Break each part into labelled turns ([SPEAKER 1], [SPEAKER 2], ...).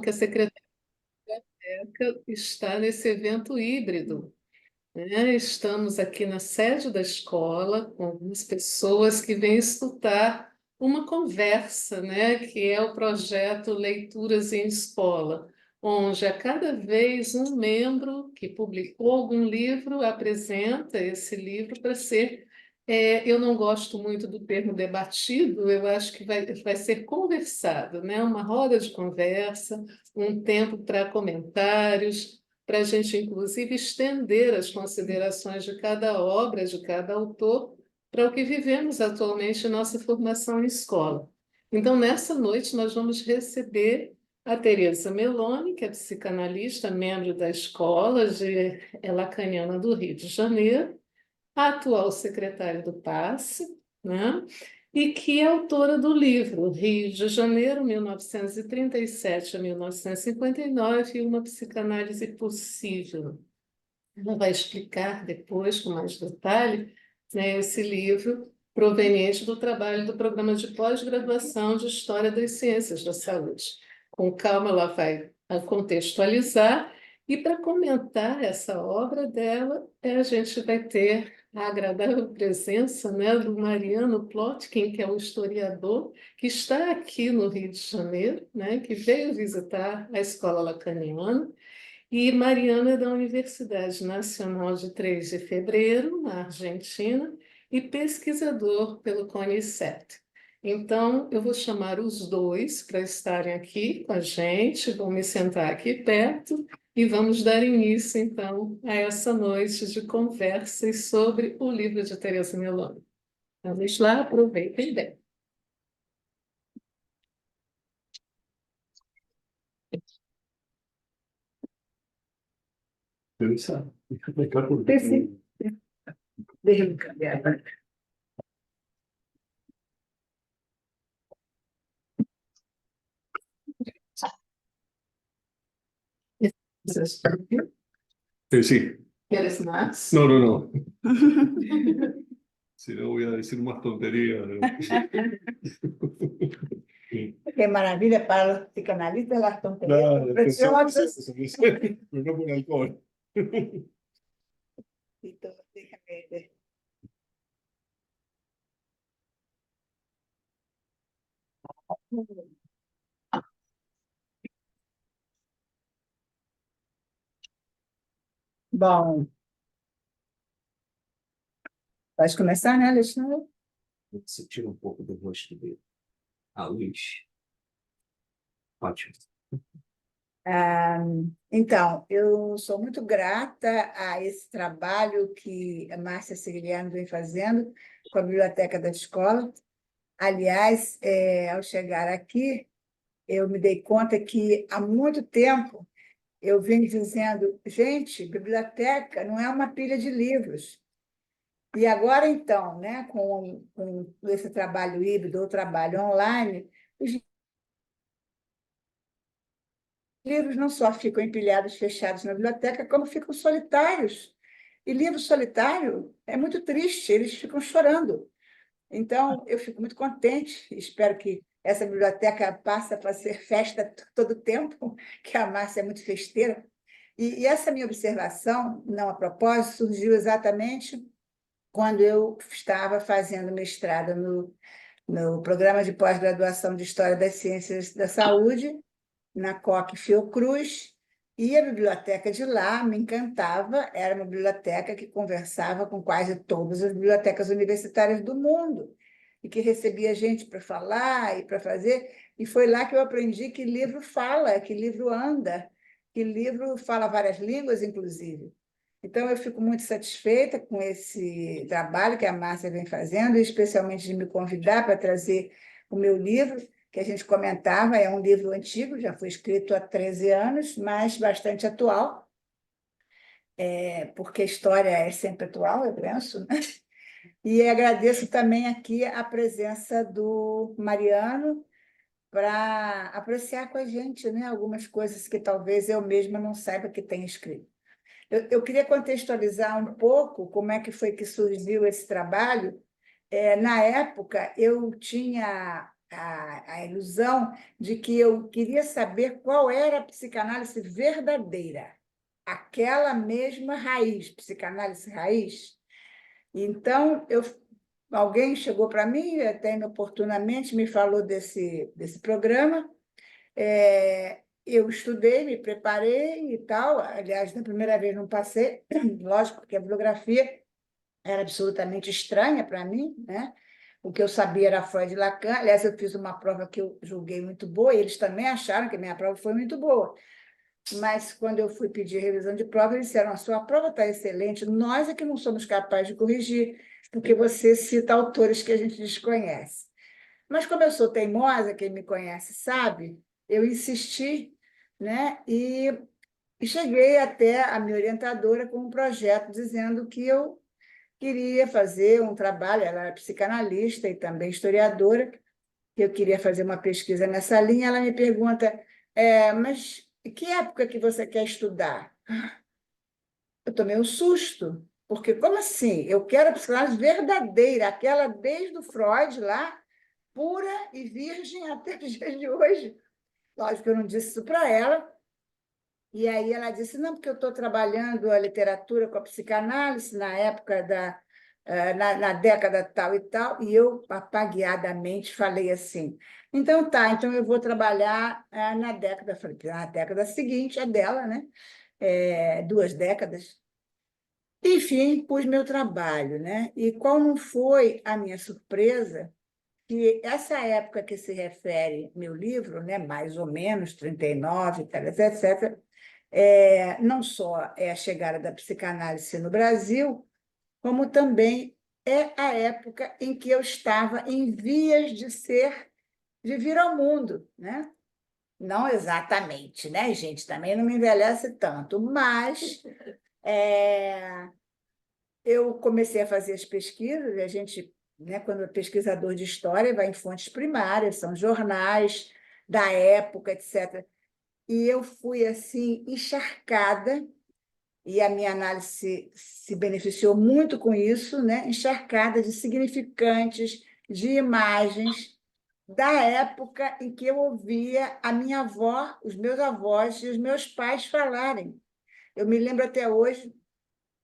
[SPEAKER 1] Que a Secretaria está nesse evento híbrido, né? Estamos aqui na sede da escola com algumas pessoas que vêm escutar uma conversa, né? Que é o projeto Leituras em Escola, onde a cada vez um membro que publicou algum livro apresenta esse livro para ser. Eu não gosto muito do termo debatido, eu acho que vai ser conversado, né? Uma roda de conversa, um tempo para comentários, para a gente, inclusive, estender as considerações de cada obra, de cada autor, para o que vivemos atualmente em nossa formação em escola. Então, nessa noite, nós vamos receber a Teresa Meloni, que é psicanalista, membro da escola lacaniana do Rio de Janeiro, a atual secretária do PASSE, né? E que é autora do livro Rio de Janeiro, 1937 a 1959, uma psicanálise possível. Ela vai explicar depois, com mais detalhe, né, esse livro proveniente do trabalho do programa de pós-graduação de História das Ciências da Saúde. Com calma, ela vai contextualizar, e para comentar essa obra dela, a gente vai ter a agradável presença, né, do Mariano Plotkin, que é um historiador que está aqui no Rio de Janeiro, né, que veio visitar a Escola Lacaniana, e Mariana é da Universidade Nacional de 3 de Fevereiro, na Argentina, e pesquisador pelo CONICET. Então, eu vou chamar os dois para estarem aqui com a gente, vou me sentar aqui perto e vamos dar início, então, a essa noite de conversas sobre o livro de Teresa Meloni. Vamos lá, aproveitem bem.
[SPEAKER 2] Pensa, explicar por
[SPEAKER 1] Sim,
[SPEAKER 2] qué.
[SPEAKER 1] sim. Deixa-me cambiar.
[SPEAKER 2] Sí.
[SPEAKER 1] ¿Quieres más?
[SPEAKER 2] No, no, no. Si no, voy a decir más tonterías.
[SPEAKER 3] Qué maravilla para los psicanalistas, las tonterías
[SPEAKER 2] Nada,
[SPEAKER 3] son preciosas.
[SPEAKER 2] pero no por alcohol.
[SPEAKER 3] Déjame ver. Bom, pode começar, né, Alexandre?
[SPEAKER 2] Você tira um pouco do rosto dele. A luz. Ótimo.
[SPEAKER 3] Então, eu sou muito grata a esse trabalho que a Márcia Siciliano vem fazendo com a biblioteca da escola. Aliás, ao chegar aqui, eu me dei conta que há muito tempo eu venho dizendo, gente, biblioteca não é uma pilha de livros. E agora, então, né, com esse trabalho híbrido ou trabalho online, os livros não só ficam empilhados, fechados na biblioteca, como ficam solitários. E livro solitário é muito triste, eles ficam chorando. Então, eu fico muito contente, espero que essa biblioteca passe a ser festa todo o tempo, que a Márcia é muito festeira. E essa minha observação, não a propósito, surgiu exatamente quando eu estava fazendo mestrado no programa de pós-graduação de História das Ciências da Saúde, na COC Fiocruz, e a biblioteca de lá me encantava, era uma biblioteca que conversava com quase todas as bibliotecas universitárias do mundo, e que recebia gente para falar e para fazer, e foi lá que eu aprendi que livro fala, que livro anda, que livro fala várias línguas, inclusive. Então, eu fico muito satisfeita com esse trabalho que a Márcia vem fazendo, e especialmente de me convidar para trazer o meu livro, que a gente comentava, é um livro antigo, já foi escrito há 13 anos, mas bastante atual, porque a história é sempre atual, eu penso, né? E agradeço também aqui a presença do Mariano para apreciar com a gente, né, algumas coisas que talvez eu mesma não saiba que tem escrito. Eu queria contextualizar um pouco como é que foi que surgiu esse trabalho. Na época, eu tinha a ilusão de que eu queria saber qual era a psicanálise verdadeira, aquela mesma raiz, psicanálise raiz. Então, alguém chegou para mim, até inoportunamente, me falou desse programa. Eu estudei, me preparei e tal. Aliás, na primeira vez não passei, lógico que a bibliografia era absolutamente estranha para mim, né? O que eu sabia era Freud e Lacan. Aliás, eu fiz uma prova que eu julguei muito boa, e eles também acharam que a minha prova foi muito boa. Mas, quando eu fui pedir revisão de prova, eles disseram: a sua prova está excelente, nós é que não somos capazes de corrigir, porque você cita autores que a gente desconhece. Mas, como eu sou teimosa, quem me conhece sabe, eu insisti, né? E cheguei até a minha orientadora com um projeto dizendo que eu queria fazer um trabalho, ela era psicanalista e também historiadora, que eu queria fazer uma pesquisa nessa linha. Ela me pergunta: mas que época que você quer estudar? Eu tomei um susto, porque como assim? Eu quero a psicanálise verdadeira, aquela desde o Freud lá, pura e virgem até os dias de hoje. Lógico que eu não disse isso para ela. E aí ela disse: não, porque eu estou trabalhando a literatura com a psicanálise na época na década tal e tal, e eu, apagueadamente, falei assim: então tá, então eu vou trabalhar na década, falei, na década seguinte, a dela, né? 2 décadas. Enfim, pus meu trabalho, né? E qual não foi a minha surpresa que essa época que se refere meu livro, né, mais ou menos, 39, etc., não só é a chegada da psicanálise no Brasil, como também é a época em que eu estava em vias de vir ao mundo, né? Não exatamente, né, gente? Também não me envelhece tanto, mas eu comecei a fazer as pesquisas, e a gente, né, quando é pesquisador de história, vai em fontes primárias, são jornais da época, etc. E eu fui assim encharcada, e a minha análise se beneficiou muito com isso, né? Encharcada de significantes, de imagens da época em que eu ouvia a minha avó, os meus avós e os meus pais falarem. Eu me lembro até hoje,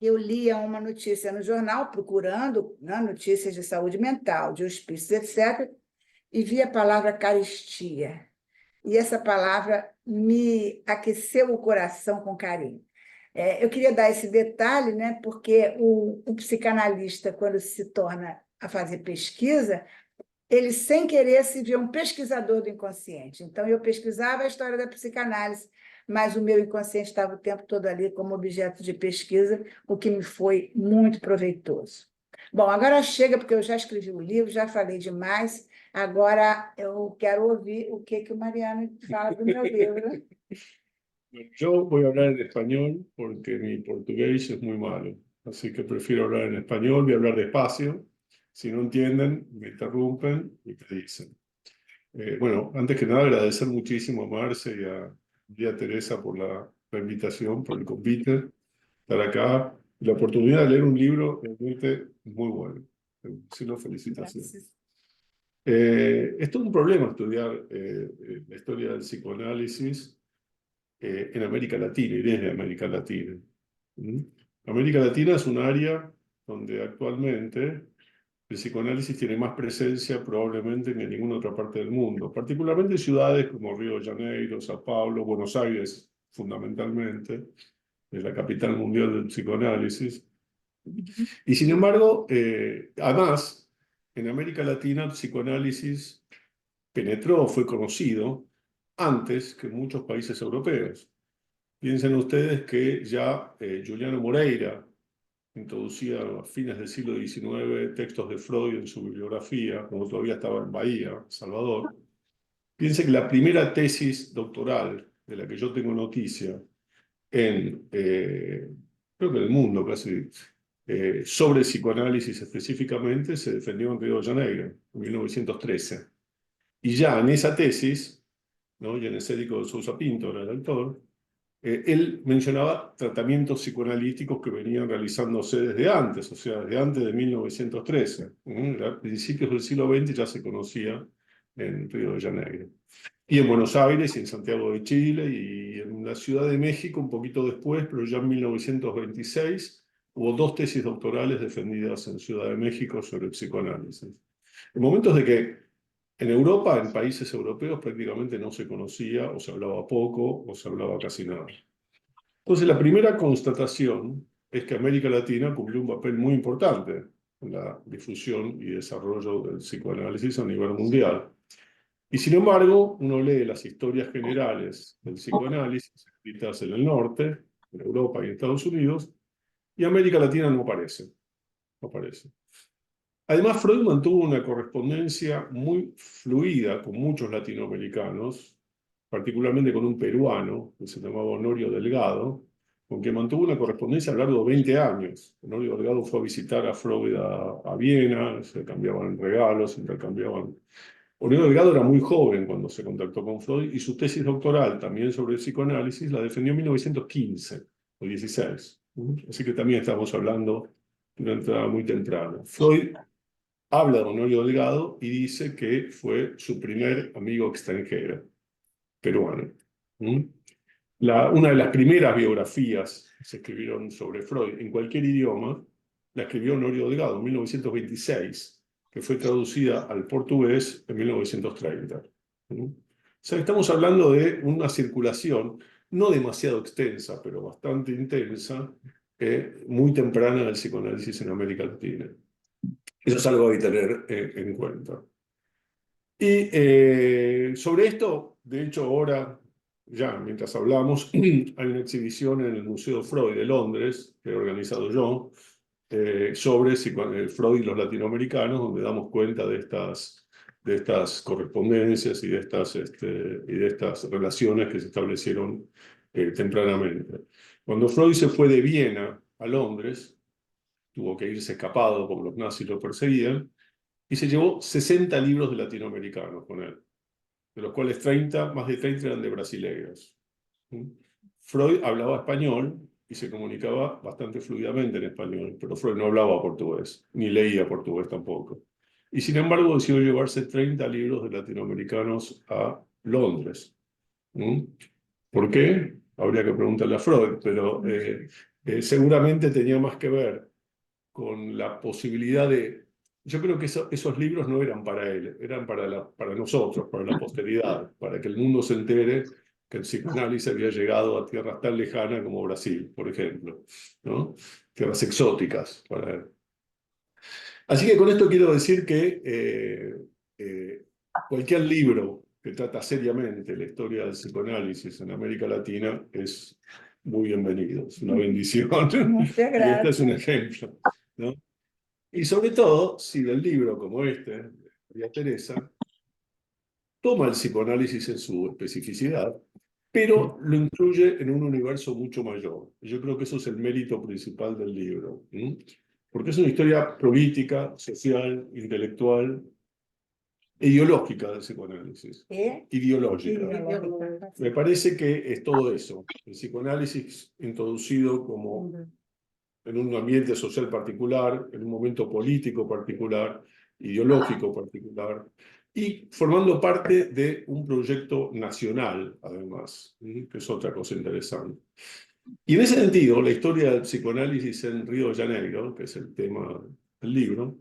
[SPEAKER 3] eu lia uma notícia no jornal, procurando, né, notícias de saúde mental, de hospícios, etc., e via a palavra carestia. E essa palavra me aqueceu o coração com carinho. Eu queria dar esse detalhe, né, porque o psicanalista, quando se torna a fazer pesquisa, ele, sem querer, se vê um pesquisador do inconsciente. Então, eu pesquisava a história da psicanálise, mas o meu inconsciente estava o tempo todo ali como objeto de pesquisa, o que me foi muito proveitoso. Bom, agora chega, porque eu já escrevi o livro, já falei demais, agora eu quero ouvir o que o Mariano fala do meu livro.
[SPEAKER 4] Yo voy a hablar en español porque mi portugués es muy malo, así que prefiero hablar en español, voy a hablar despacio. Si no entienden, me interrumpen y me dicen. Bueno, antes que nada, agradecer muchísimo a Marce y a Teresa por la invitación, por el convite, estar acá. La oportunidad de leer un libro realmente muy bueno. Sino felicitaciones. Es todo un problema estudiar la historia del psicoanálisis en América Latina y desde América Latina. América Latina es un área donde actualmente el psicoanálisis tiene más presencia probablemente que en ninguna otra parte del mundo, particularmente en ciudades como Río de Janeiro, Sao Paulo, Buenos Aires, fundamentalmente, es la capital mundial del psicoanálisis. Y sin embargo, además, en América Latina el psicoanálisis penetró, fue conocido antes que en muchos países europeos. Piensen ustedes que ya Juliano Moreira introducía a fines del siglo XIX textos de Freud en su bibliografía, cuando todavía estaba en Bahía, Salvador. Piensen que la primera tesis doctoral de la que yo tengo noticia creo que en el mundo casi, sobre psicoanálisis específicamente, se defendió en Río de Janeiro, en 1913. Y ya en esa tesis, ¿no? Ienesérico de Sousa Pinto era el autor, él mencionaba tratamientos psicoanalíticos que venían realizándose desde antes, o sea, desde antes de 1913. A principios del siglo XX ya se conocía en Río de Janeiro. Y en Buenos Aires, y en Santiago de Chile, y en la Ciudad de México un poquito después, pero ya en 1926, hubo 2 tesis doctorales defendidas en Ciudad de México sobre el psicoanálisis. En momentos de que en Europa, en países europeos, prácticamente no se conocía, o se hablaba poco, o se hablaba casi nada. Entonces, la primera constatación es que América Latina cumplió un papel muy importante en la difusión y desarrollo del psicoanálisis a nivel mundial. Y sin embargo, uno lee las historias generales del psicoanálisis escritas en el norte, en Europa y en Estados Unidos, y América Latina no aparece. No aparece. Además, Freud mantuvo una correspondencia muy fluida con muchos latinoamericanos, particularmente con un peruano que se llamaba Honorio Delgado, con quien mantuvo una correspondencia a lo largo de 20 años. Honorio Delgado fue a visitar a Freud a Viena, se cambiaban regalos, se intercambiaban. Honorio Delgado era muy joven cuando se contactó con Freud y su tesis doctoral también sobre el psicoanálisis la defendió en 1915 o 16. Así que también estamos hablando de una entrada muy temprana. Freud habla de Honorio Delgado y dice que fue su primer amigo extranjero, peruano. Una de las primeras biografías que se escribieron sobre Freud en cualquier idioma la escribió Honorio Delgado en 1926, que fue traducida al portugués en 1930. O sea, estamos hablando de una circulación no demasiado extensa, pero bastante intensa, muy temprana del psicoanálisis en América Latina. Eso es algo a tener en cuenta. Y sobre esto, de hecho, ahora, ya mientras hablamos, hay una exhibición en el Museo Freud de Londres, que he organizado yo, sobre Freud y los latinoamericanos, donde damos cuenta de estas correspondencias y de estas relaciones que se establecieron tempranamente. Cuando Freud se fue de Viena a Londres, tuvo que irse escapado porque los nazis lo perseguían, y se llevó 60 libros de latinoamericanos con él, de los cuales más de 30 eran de brasileños. Freud hablaba español y se comunicaba bastante fluidamente en español, pero Freud no hablaba portugués, ni leía portugués tampoco. Y sin embargo decidió llevarse 30 libros de latinoamericanos a Londres. ¿Por qué? Habría que preguntarle a Freud, pero seguramente tenía más que ver con la posibilidad de... Yo creo que esos libros no eran para él, eran para nosotros, para la posteridad, para que el mundo se entere que el psicoanálisis había llegado a tierras tan lejanas como Brasil, por ejemplo, ¿no? Tierras exóticas para él. Así que con esto quiero decir que cualquier libro que trata seriamente la historia del psicoanálisis en América Latina es muy bienvenido, es una bendición.
[SPEAKER 3] Muchas
[SPEAKER 4] Y este
[SPEAKER 3] gracias.
[SPEAKER 4] es un ejemplo, ¿no? Y sobre todo, si del libro como este, de María Teresa, toma el psicoanálisis en su especificidad, pero lo incluye en un universo mucho mayor. Yo creo que eso es el mérito principal del libro, porque es una historia política, social, intelectual, ideológica del psicoanálisis. Ideológica.
[SPEAKER 3] Ideológica.
[SPEAKER 4] Me parece que es todo eso. El psicoanálisis introducido como en un ambiente social particular, en un momento político particular, ideológico particular, y formando parte de un proyecto nacional, además, que es otra cosa interesante. Y en ese sentido, la historia del psicoanálisis en Río de Janeiro, que es el tema del libro,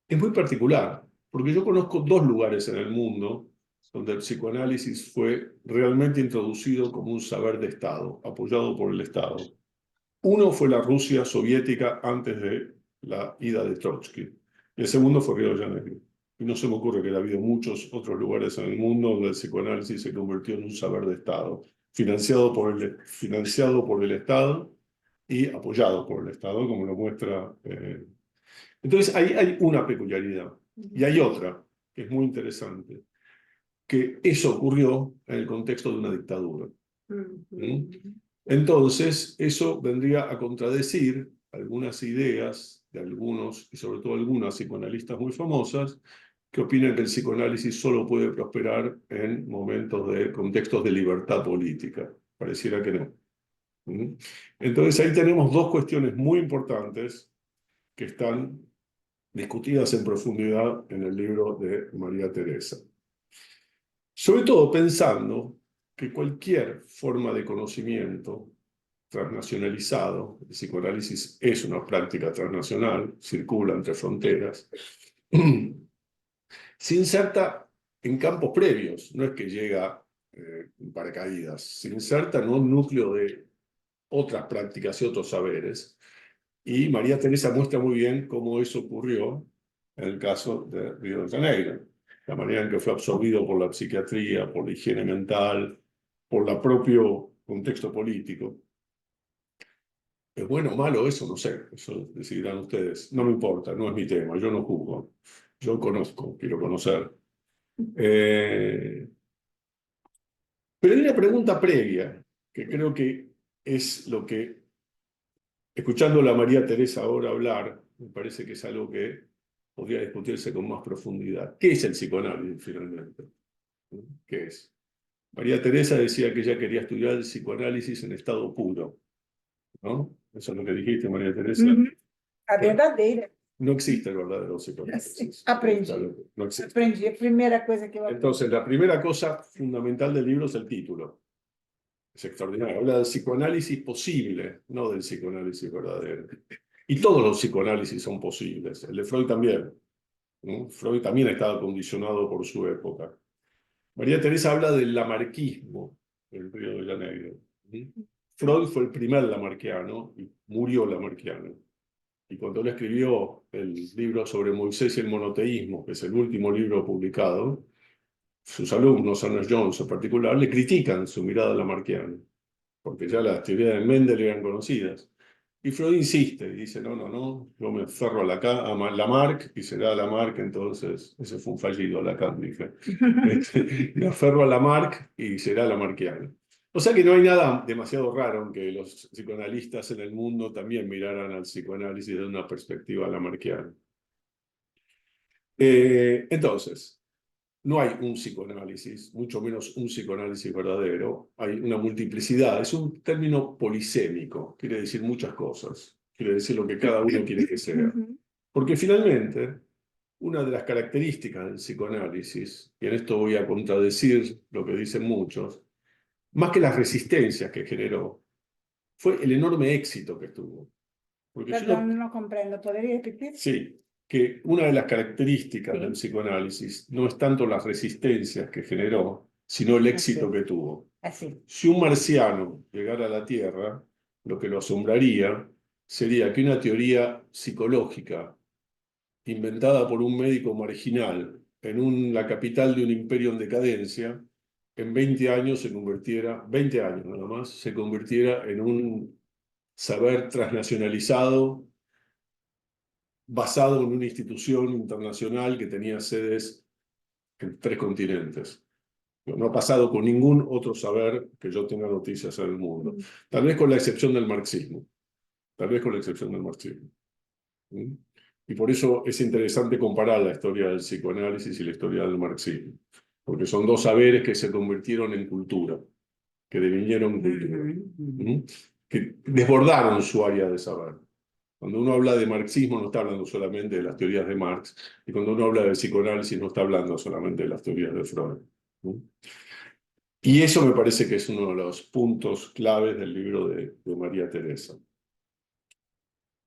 [SPEAKER 4] es muy particular, porque yo conozco 2 lugares en el mundo donde el psicoanálisis fue realmente introducido como un saber de Estado, apoyado por el Estado. Uno fue la Rusia soviética antes de la ida de Trotsky. Y el segundo fue Río de Janeiro. Y no se me ocurre que ha habido muchos otros lugares en el mundo donde el psicoanálisis se convirtió en un saber de Estado, financiado por el Estado y apoyado por el Estado, como lo muestra. Entonces, hay una peculiaridad. Y hay otra, que es muy interesante, que eso ocurrió en el contexto de una dictadura. Entonces, eso vendría a contradecir algunas ideas de algunos, y sobre todo algunas psicoanalistas muy famosas, que opinan que el psicoanálisis solo puede prosperar en contextos de libertad política. Pareciera que no. Entonces, ahí tenemos 2 cuestiones muy importantes que están discutidas en profundidad en el libro de María Teresa. Sobre todo pensando que cualquier forma de conocimiento transnacionalizado, el psicoanálisis es una práctica transnacional, circula entre fronteras, se inserta en campos previos, no es que llega en paracaídas, se inserta en un núcleo de otras prácticas y otros saberes. Y María Teresa muestra muy bien cómo eso ocurrió en el caso de Río de Janeiro. La manera en que fue absorbido por la psiquiatría, por la higiene mental, por el propio contexto político. ¿Es bueno o malo eso? No sé, eso decidirán ustedes. No me importa, no es mi tema, yo no juzgo. Yo conozco, quiero conocer. Pero hay una pregunta previa, que creo que es lo que, escuchando a la María Teresa ahora hablar, me parece que es algo que podría discutirse con más profundidad. ¿Qué es el psicoanálisis finalmente? ¿Qué es? María Teresa decía que ella quería estudiar el psicoanálisis en estado puro, ¿no? Eso es lo que dijiste, María Teresa.
[SPEAKER 3] A verdadeira.
[SPEAKER 4] No existe el verdadero
[SPEAKER 3] Sim,
[SPEAKER 4] psicoanálisis.
[SPEAKER 3] aprendi.
[SPEAKER 4] No existe.
[SPEAKER 3] Aprendi. A primeira coisa que eu aprendi.
[SPEAKER 4] Entonces, la primera cosa fundamental del libro es el título. Es extraordinario. Habla del psicoanálisis posible, no del psicoanálisis verdadero. Y todos los psicoanálisis son posibles. El de Freud también. ¿No? Freud también estaba condicionado por su época. María Teresa habla del lamarquismo en Río de Janeiro. Freud fue el primer lamarquiano y murió lamarquiano. Y cuando él escribió el libro sobre Moisés y el monoteísmo, que es el último libro publicado, sus alumnos, Ernest Jones en particular, le critican su mirada lamarquiana, porque ya las teorías de Mendel eran conocidas. Y Freud insiste y dice, no, yo me aferro a Lamarck y será Lamarck, entonces, ese fue un fallido Lacan, dije. Me aferro a Lamarck y será lamarquiano. O sea que no hay nada demasiado raro en que los psicoanalistas en el mundo también miraran al psicoanálisis desde una perspectiva lamarquiana. Entonces, no hay un psicoanálisis, mucho menos un psicoanálisis verdadero. Hay una multiplicidad. Es un término polisémico, quiere decir muchas cosas. Quiere decir lo que cada uno quiere que sea. Porque finalmente, una de las características del psicoanálisis, y en esto voy a contradecir lo que dicen muchos, más que las resistencias que generó, fue el enorme éxito que tuvo. Porque
[SPEAKER 3] Perdão, não compreendo. Poderia repetir?
[SPEAKER 4] sí, que una de las características del psicoanálisis no es tanto las resistencias que generó, sino el éxito que tuvo.
[SPEAKER 3] Assim.
[SPEAKER 4] Si un marciano llegara a la Tierra, lo que lo asombraría sería que una teoría psicológica inventada por un médico marginal en la capital de un imperio en decadencia, en 20 años se convirtiera, 20 años nada más, se convirtiera en un saber transnacionalizado basado en una institución internacional que tenía sedes en 3 continentes. No ha pasado con ningún otro saber que yo tenga noticias en el mundo. Tal vez con la excepción del marxismo. Tal vez con la excepción del marxismo. Y por eso es interesante comparar la historia del psicoanálisis y la historia del marxismo. Porque son 2 saberes que se convirtieron en cultura, que devinieron cultura, que desbordaron su área de saber. Cuando uno habla de marxismo no está hablando solamente de las teorías de Marx, y cuando uno habla de psicoanálisis no está hablando solamente de las teorías de Freud. Y eso me parece que es uno de los puntos claves del libro de María Teresa.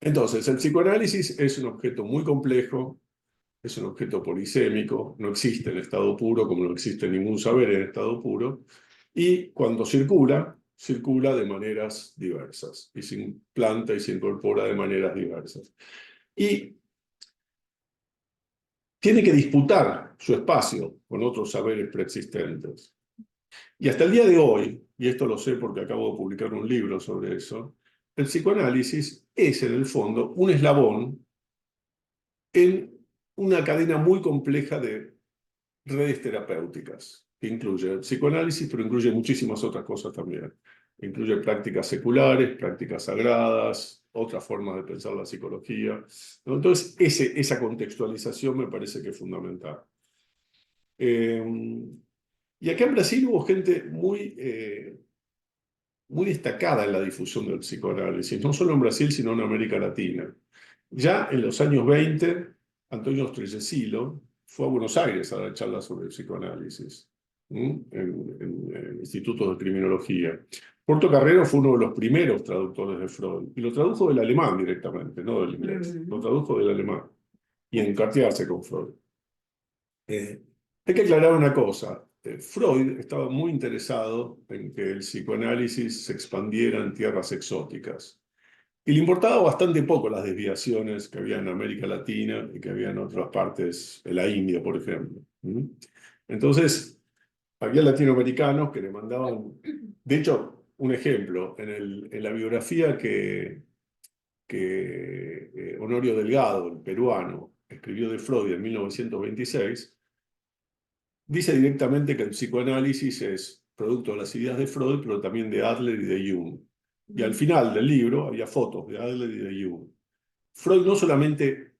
[SPEAKER 4] Entonces, el psicoanálisis es un objeto muy complejo, es un objeto polisémico, no existe en estado puro como no existe ningún saber en estado puro, y cuando circula de maneras diversas, y se implanta y se incorpora de maneras diversas. Y tiene que disputar su espacio con otros saberes preexistentes. Y hasta el día de hoy, y esto lo sé porque acabo de publicar un libro sobre eso, el psicoanálisis es en el fondo un eslabón en una cadena muy compleja de redes terapéuticas, que incluye el psicoanálisis, pero incluye muchísimas otras cosas también. Incluye prácticas seculares, prácticas sagradas, otras formas de pensar la psicología. Entonces, esa contextualización me parece que es fundamental. Y acá en Brasil hubo gente muy destacada en la difusión del psicoanálisis, no solo en Brasil, sino en América Latina. Ya en los años 20, Antonio Strellecilo fue a Buenos Aires a dar charlas sobre el psicoanálisis. en institutos de criminología. Portocarrero fue uno de los primeros traductores de Freud, y lo tradujo del alemán directamente, no del inglés, lo tradujo del alemán, y encartearse con Freud. Hay que aclarar una cosa, Freud estaba muy interesado en que el psicoanálisis se expandiera en tierras exóticas. Y le importaba bastante poco las desviaciones que había en América Latina y que había en otras partes, en la India, por ejemplo. Entonces, había latinoamericanos que le mandaban... De hecho, un ejemplo, en la biografía que Honorio Delgado, el peruano, escribió de Freud en 1926, dice directamente que el psicoanálisis es producto de las ideas de Freud, pero también de Adler y de Jung. Y al final del libro había fotos de Adler y de Jung. Freud no solamente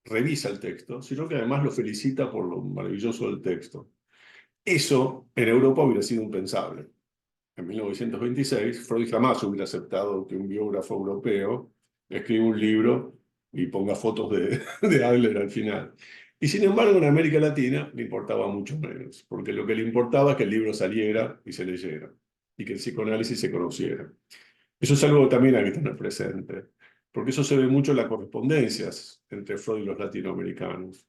[SPEAKER 4] revisa el texto, sino que además lo felicita por lo maravilloso del texto. Eso en Europa hubiera sido impensable. En 1926, Freud jamás hubiera aceptado que un biógrafo europeo escriba un libro y ponga fotos de Adler al final. Y sin embargo, en América Latina le importaba mucho menos, porque lo que le importaba es que el libro saliera y se leyera, y que el psicoanálisis se conociera. Eso es algo que también hay que tener presente, porque eso se ve mucho en las correspondencias entre Freud y los latinoamericanos.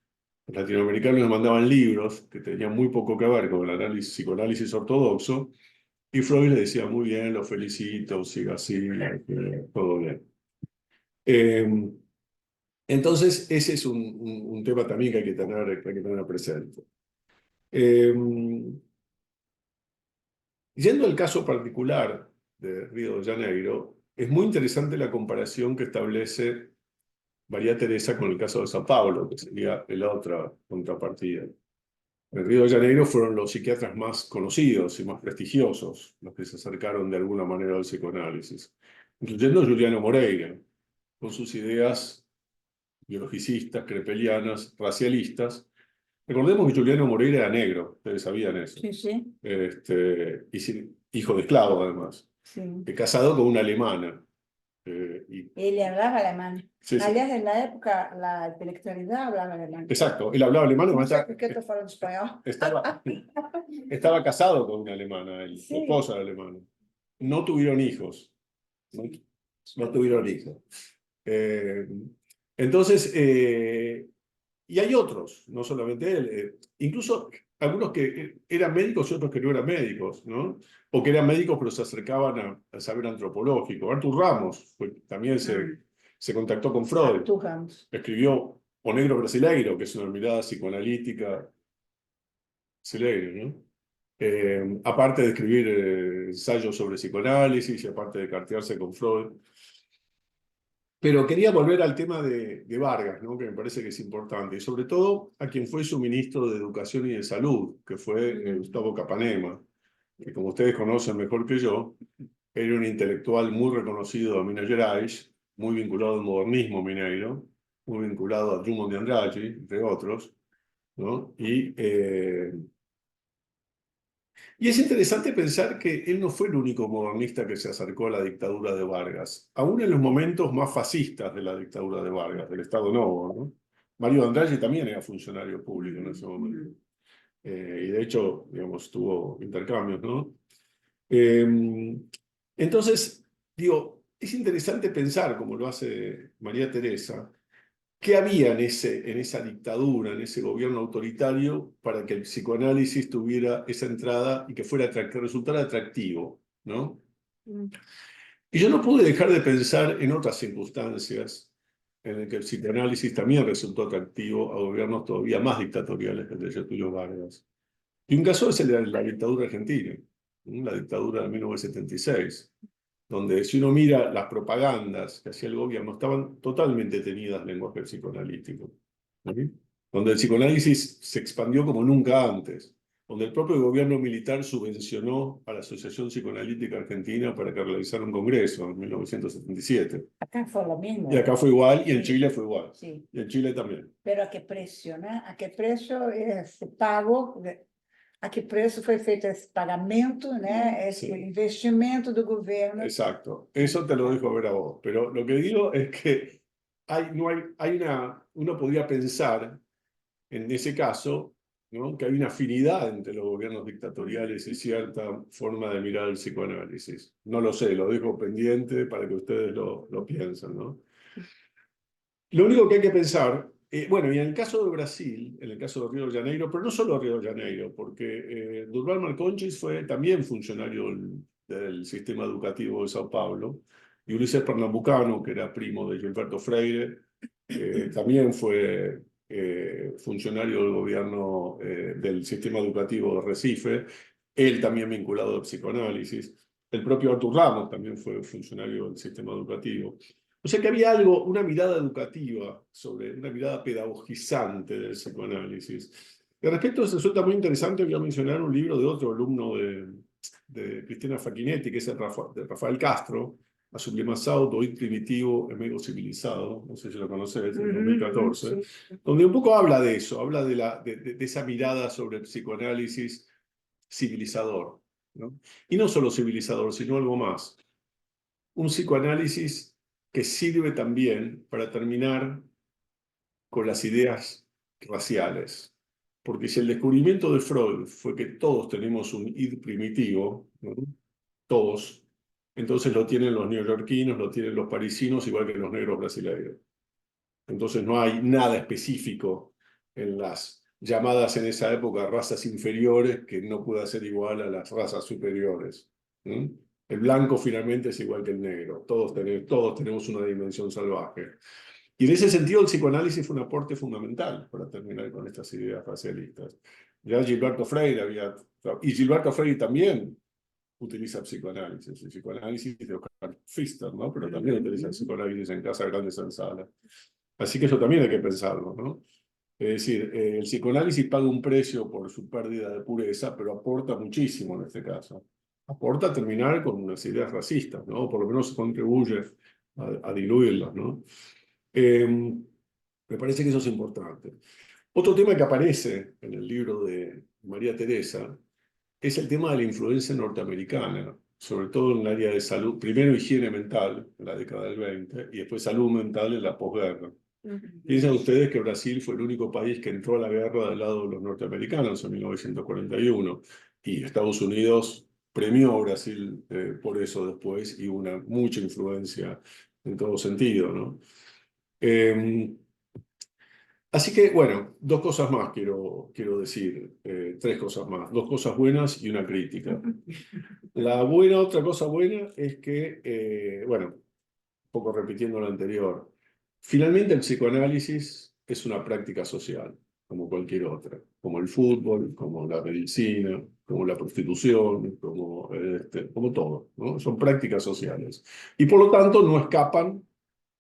[SPEAKER 4] Los latinoamericanos les mandaban libros que tenían muy poco que ver con el psicoanálisis ortodoxo, y Freud le decía, muy bien, lo felicito, siga así, todo bien. Entonces, ese es un tema también que hay que tener presente. Yendo al caso particular de Río de Janeiro, es muy interesante la comparación que establece María Teresa con el caso de Sao Paulo, que sería la otra contrapartida. En Río de Janeiro fueron los psiquiatras más conocidos y más prestigiosos los que se acercaron de alguna manera al psicoanálisis, incluyendo Juliano Moreira, con sus ideas biologicistas, crepelianas, racialistas. Recordemos que Juliano Moreira era negro, ustedes sabían eso.
[SPEAKER 3] Sí, sí.
[SPEAKER 4] Hijo de esclavo, además.
[SPEAKER 3] Sí.
[SPEAKER 4] Casado con una alemana.
[SPEAKER 3] Ele hablaba alemán.
[SPEAKER 4] Sí, sí.
[SPEAKER 3] Aliás, en la época, la intelectualidad hablaba alemán.
[SPEAKER 4] Exacto, él hablaba alemán.
[SPEAKER 3] No sé por qué estoy hablando español.
[SPEAKER 4] Estaba casado con una alemana, su esposa era alemana. No tuvieron hijos. No tuvieron hijos. Entonces, y hay otros, no solamente él, incluso algunos que eran médicos y otros que no eran médicos, ¿no? O que eran médicos pero se acercaban al saber antropológico. Arthur Ramos también se contactó con Freud.
[SPEAKER 3] Arthur Ramos.
[SPEAKER 4] Escribió O Negro Brasileiro, que es una mirada psicoanalítica brasileira, ¿no? Aparte de escribir ensayos sobre psicoanálisis y aparte de cartearse con Freud. Pero quería volver al tema de Vargas, ¿no? Que me parece que es importante, y sobre todo a quien fue su ministro de Educación y de Salud, que fue Gustavo Capanema, que como ustedes conocen mejor que yo, era un intelectual muy reconocido de Minas Gerais, muy vinculado al modernismo mineiro, muy vinculado a Drummond de Andrade, entre otros, ¿no? Y es interesante pensar que él no fue el único modernista que se acercó a la dictadura de Vargas, aún en los momentos más fascistas de la dictadura de Vargas, del Estado Novo, ¿no? Mario de Andrade también era funcionario público en ese momento. Y de hecho, digamos, tuvo intercambios, ¿no? Entonces, digo, es interesante pensar, como lo hace María Teresa, ¿qué había en esa dictadura, en ese gobierno autoritario, para que el psicoanálisis tuviera esa entrada y que resultara atractivo, ¿no? Y yo no pude dejar de pensar en otras circunstancias en las que el psicoanálisis también resultó atractivo a gobiernos todavía más dictatoriales que el de Getúlio Vargas. Y un caso es el de la dictadura argentina, la dictadura de 1976. Donde si uno mira las propagandas que hacía el gobierno, estaban totalmente tenidas lenguaje psicoanalítico. ¿Sí? Donde el psicoanálisis se expandió como nunca antes. Donde el propio gobierno militar subvencionó a la Asociación Psicoanalítica Argentina para que realizara un congreso en 1977.
[SPEAKER 3] Acá fue lo mismo.
[SPEAKER 4] Y acá fue igual, y en Chile fue igual.
[SPEAKER 3] Sí.
[SPEAKER 4] Y en Chile también.
[SPEAKER 3] Pero ¿a qué precio, no? ¿A qué precio ese pago? A que preço foi feito esse pagamento, né? Esse investimento do governo.
[SPEAKER 4] Exacto, eso te lo dejo ver a vos. Pero lo que digo es que uno podría pensar en ese caso ¿no? Que hay una afinidad entre los gobiernos dictatoriales y cierta forma de mirar el psicoanálisis. No lo sé, lo dejo pendiente para que ustedes lo piensen, ¿no? Lo único que hay que pensar, bueno, y en el caso de Brasil, en el caso de Río de Janeiro, pero no solo Río de Janeiro, porque Durval Marconchis fue también funcionario del sistema educativo de Sao Paulo, y Ulises Pernambucano, que era primo de Gilberto Freire, también fue funcionario del gobierno del sistema educativo de Recife, él también vinculado al psicoanálisis. El propio Artur Ramos también fue funcionario del sistema educativo. O sea que había algo, una mirada educativa, una mirada pedagogizante del psicoanálisis. Y respecto a eso resulta muy interesante, voy a mencionar un libro de otro alumno de Cristina Facchinetti, que es de Rafael Castro, A Sublimazado, Doid Primitivo, Emego Civilizado, no sé si lo conoces, en 2014, donde un poco habla de eso, habla de esa mirada sobre el psicoanálisis civilizador, ¿no? Y no solo civilizador, sino algo más. Un psicoanálisis que sirve también para terminar con las ideas raciales. Porque si el descubrimiento de Freud fue que todos tenemos un id primitivo, ¿no? Todos, entonces lo tienen los neoyorquinos, lo tienen los parisinos, igual que los negros brasileños. Entonces no hay nada específico en las llamadas en esa época razas inferiores que no pueda ser igual a las razas superiores. ¿Mm? El blanco finalmente es igual que el negro. Todos tenemos una dimensión salvaje. Y en ese sentido el psicoanálisis fue un aporte fundamental para terminar con estas ideas racialistas. Ya Gilberto Freire y Gilberto Freire también utiliza psicoanálisis, el psicoanálisis de Oscar Pfister, ¿no? Pero también utiliza el psicoanálisis en Casa Grande Sala. Así que eso también hay que pensarlo, ¿no? Es decir, el psicoanálisis paga un precio por su pérdida de pureza, pero aporta muchísimo en este caso. Aporta a terminar con unas ideas racistas, ¿no? Por lo menos contribuye a diluirlas, ¿no? Me parece que eso es importante. Otro tema que aparece en el libro de María Teresa es el tema de la influencia norteamericana, sobre todo en el área de salud, primero higiene mental en la década del 20 y después salud mental en la posguerra. Piensen ustedes que Brasil fue el único país que entró a la guerra del lado de los norteamericanos en 1941 y Estados Unidos premió a Brasil por eso después y mucha influencia en todo sentido, ¿no? Así que, bueno, dos cosas más quiero decir, tres cosas más, dos cosas buenas y una crítica. Otra cosa buena es que, bueno, un poco repitiendo lo anterior, finalmente el psicoanálisis es una práctica social, como cualquier otra, como el fútbol, como la medicina, como la prostitución, como todo, ¿no? Son prácticas sociales. Y por lo tanto no escapan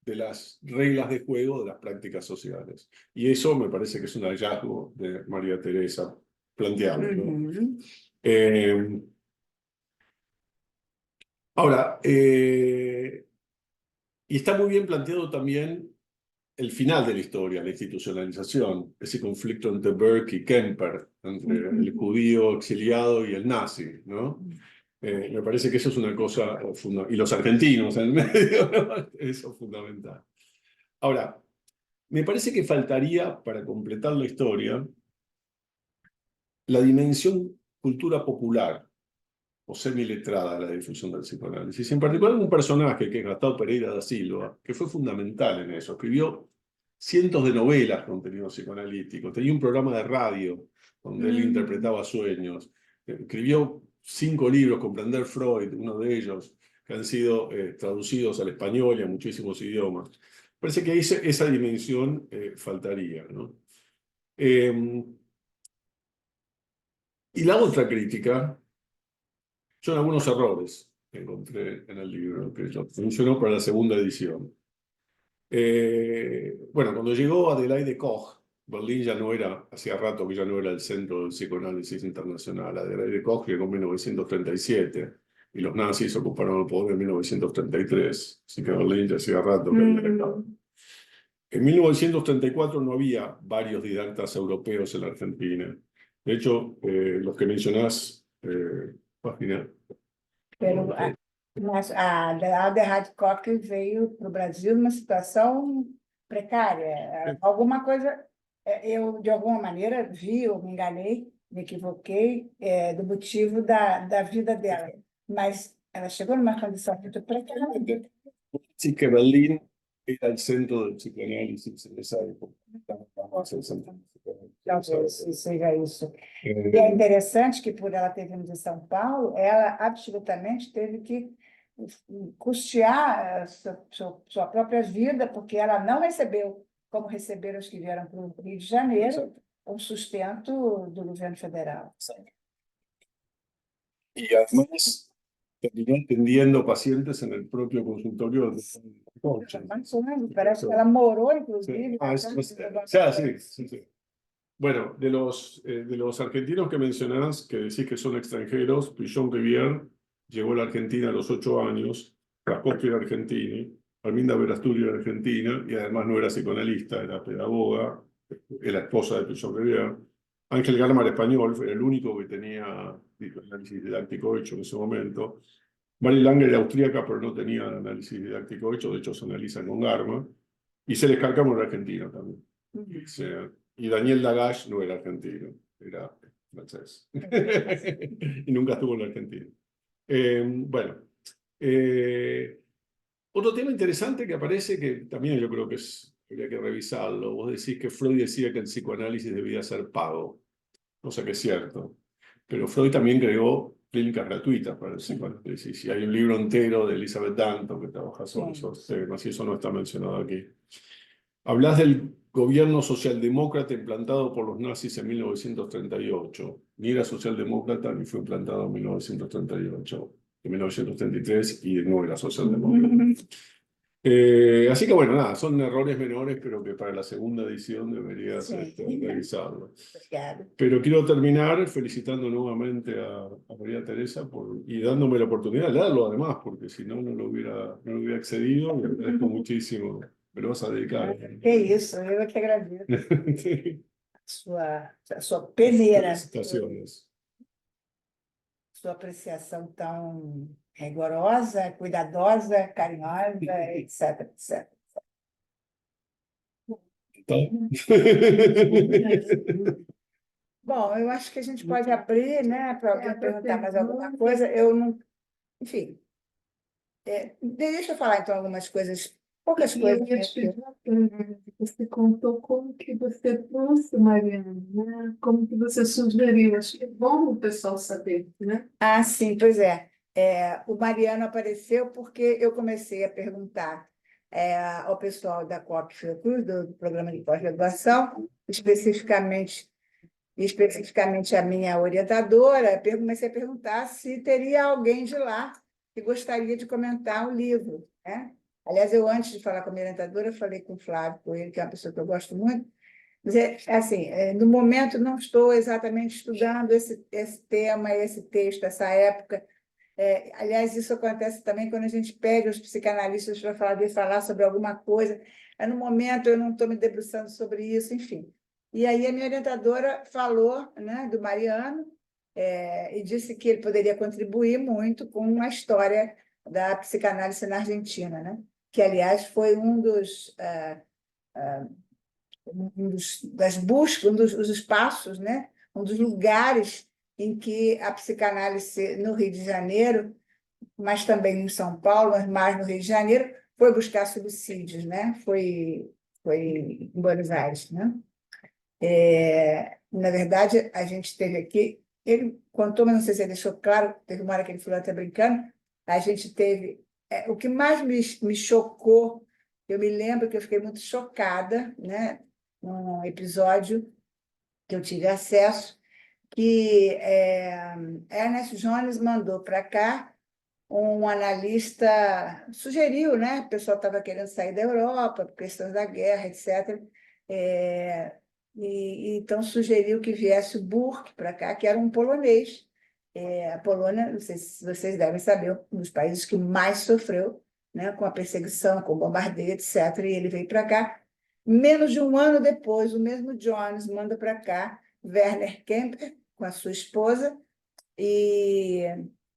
[SPEAKER 4] de las reglas de juego de las prácticas sociales. Y eso me parece que es un hallazgo de María Teresa planteable, ¿no? Ahora, y está muy bien planteado también el final de la historia, la institucionalización, ese conflicto entre Burke y Kemper, entre el judío exiliado y el nazi, ¿no? Me parece que eso es una cosa fundamental. Y los argentinos en el medio, ¿no? Eso es fundamental. Ahora, me parece que faltaría, para completar la historia, la dimensión cultura popular o semiletrada de la difusión del psicoanálisis. En particular un personaje que es Gastão Pereira da Silva, que fue fundamental en eso. Escribió cientos de novelas con contenido psicoanalítico. Tenía un programa de radio donde él interpretaba sueños. Escribió 5 libros, Comprender Freud, uno de ellos, que han sido traducidos al español y a muchísimos idiomas. Parece que esa dimensión faltaría, ¿no? Y la otra crítica son algunos errores que encontré en el libro, que funcionó para la segunda edición. Bueno, cuando llegó Adelaide Koch, Berlín ya no era, hacía rato que ya no era el centro del psicoanálisis internacional. Adelaide Koch llegó en 1937 y los nazis ocuparon el poder en 1933, así que Berlín ya hacía rato que había dejado. En 1934 no había varios didactas europeos en la Argentina. De hecho, los que mencionás, página.
[SPEAKER 3] Mas a Adelaide Koch veio para o Brasil numa situação precária. Alguma coisa Eu, de alguma maneira, vi ou me enganei, me equivoquei, do motivo da vida dela. Mas ela chegou numa condição muito precária.
[SPEAKER 4] Sí, que Berlín era el centro del psicoanálisis en esa época.
[SPEAKER 3] Talvez seja isso. E é interessante que, por ela ter vindo de São Paulo, ela absolutamente teve que custear a sua própria vida, porque ela não recebeu, como receberam os que vieram para o Rio de Janeiro, o sustento do governo federal.
[SPEAKER 4] Y además terminó atendiendo pacientes en el propio consultorio de coaching.
[SPEAKER 3] Parece que ela morou,
[SPEAKER 4] Sí.
[SPEAKER 3] inclusive.
[SPEAKER 4] Ah, sí. Bueno, de los argentinos que mencionás, que decís que son extranjeros, Pillon Rivière llegó a la Argentina a los 8 años, Raskowski era argentino, Arminda Verasturi era argentina, y además no era psicoanalista, era pedagoga, era esposa de Pillon Rivière. Ángel Garma era español, era el único que tenía análisis didáctico hecho en ese momento. Mari Langer era austríaca, pero no tenía análisis didáctico hecho, de hecho se analiza con Garma. Y Celes Cárcamo era argentino también. Y Daniel Lagache no era argentino, era francés. Y nunca estuvo en la Argentina. Bueno, otro tema interesante que aparece, que también yo creo que habría que revisarlo. Vos decís que Freud decía que el psicoanálisis debía ser pago, cosa que es cierto. Pero Freud también creó clínicas gratuitas para el psicoanálisis. Y hay un libro entero de Elizabeth Danton que trabaja sobre esos temas, y eso no está mencionado aquí. Hablas del gobierno socialdemócrata implantado por los nazis en 1938. Ni era socialdemócrata ni fue implantado en 1938, en 1933, y no era socialdemócrata. Así que bueno, nada, son errores menores, pero que para la segunda edición deberías revisarlo. Pero quiero terminar felicitando nuevamente a María Teresa y dándome la oportunidad de leerlo además, porque si no, no lo hubiera accedido. Me agradezco muchísimo. Me lo vas a dedicar.
[SPEAKER 3] Que isso, eu que agradeço a sua peneira,
[SPEAKER 4] Felicitaciones.
[SPEAKER 3] sua apreciação tão rigorosa, cuidadosa, carinhosa, etc, etc. Bom, eu acho que a gente pode abrir, né, para alguém perguntar mais alguma coisa. Eu não, enfim, deixa eu falar então algumas coisas, poucas coisas.
[SPEAKER 1] Eu ia te perguntar, você contou como que você trouxe Mariana, né? Como que você sugeriu. Acho que é bom o pessoal saber, né?
[SPEAKER 3] Ah, sim, pois é. O Mariano apareceu porque eu comecei a perguntar ao pessoal da COP Fiocruz, do programa de pós-graduação, especificamente a minha orientadora, comecei a perguntar se teria alguém de lá que gostaria de comentar o livro, né? Aliás, eu, antes de falar com a minha orientadora, eu falei com o Flávio Coelho, que é uma pessoa que eu gosto muito, mas, assim, no momento não estou exatamente estudando esse tema, esse texto, essa época. Aliás, isso acontece também quando a gente pede aos psicanalistas para falar sobre alguma coisa. No momento eu não estou me debruçando sobre isso, enfim. E aí a minha orientadora falou, né, do Mariano, e disse que ele poderia contribuir muito com a história da psicanálise na Argentina, né? Que, aliás, foi das buscas, dos espaços, né? Um dos lugares em que a psicanálise no Rio de Janeiro, mas também em São Paulo, mas mais no Rio de Janeiro, foi buscar subsídios, né? Foi em Buenos Aires, né? Na verdade, a gente teve aqui, ele contou, mas não sei se ele deixou claro, teve uma hora que ele falou até brincando, a gente teve... o que mais me chocou, eu me lembro que eu fiquei muito chocada, né? Num episódio que eu tive acesso, que Ernest Jones mandou para cá um analista, sugeriu, né? O pessoal estava querendo sair da Europa, por questões da guerra, etc. Então sugeriu que viesse o Burke para cá, que era um polonês. A Polônia, não sei se vocês devem saber, um dos países que mais sofreu, né, com a perseguição, com o bombardeio, etc. E ele veio para cá. Menos de um ano depois, o mesmo Jones manda para cá Werner Kemper, com a sua esposa, e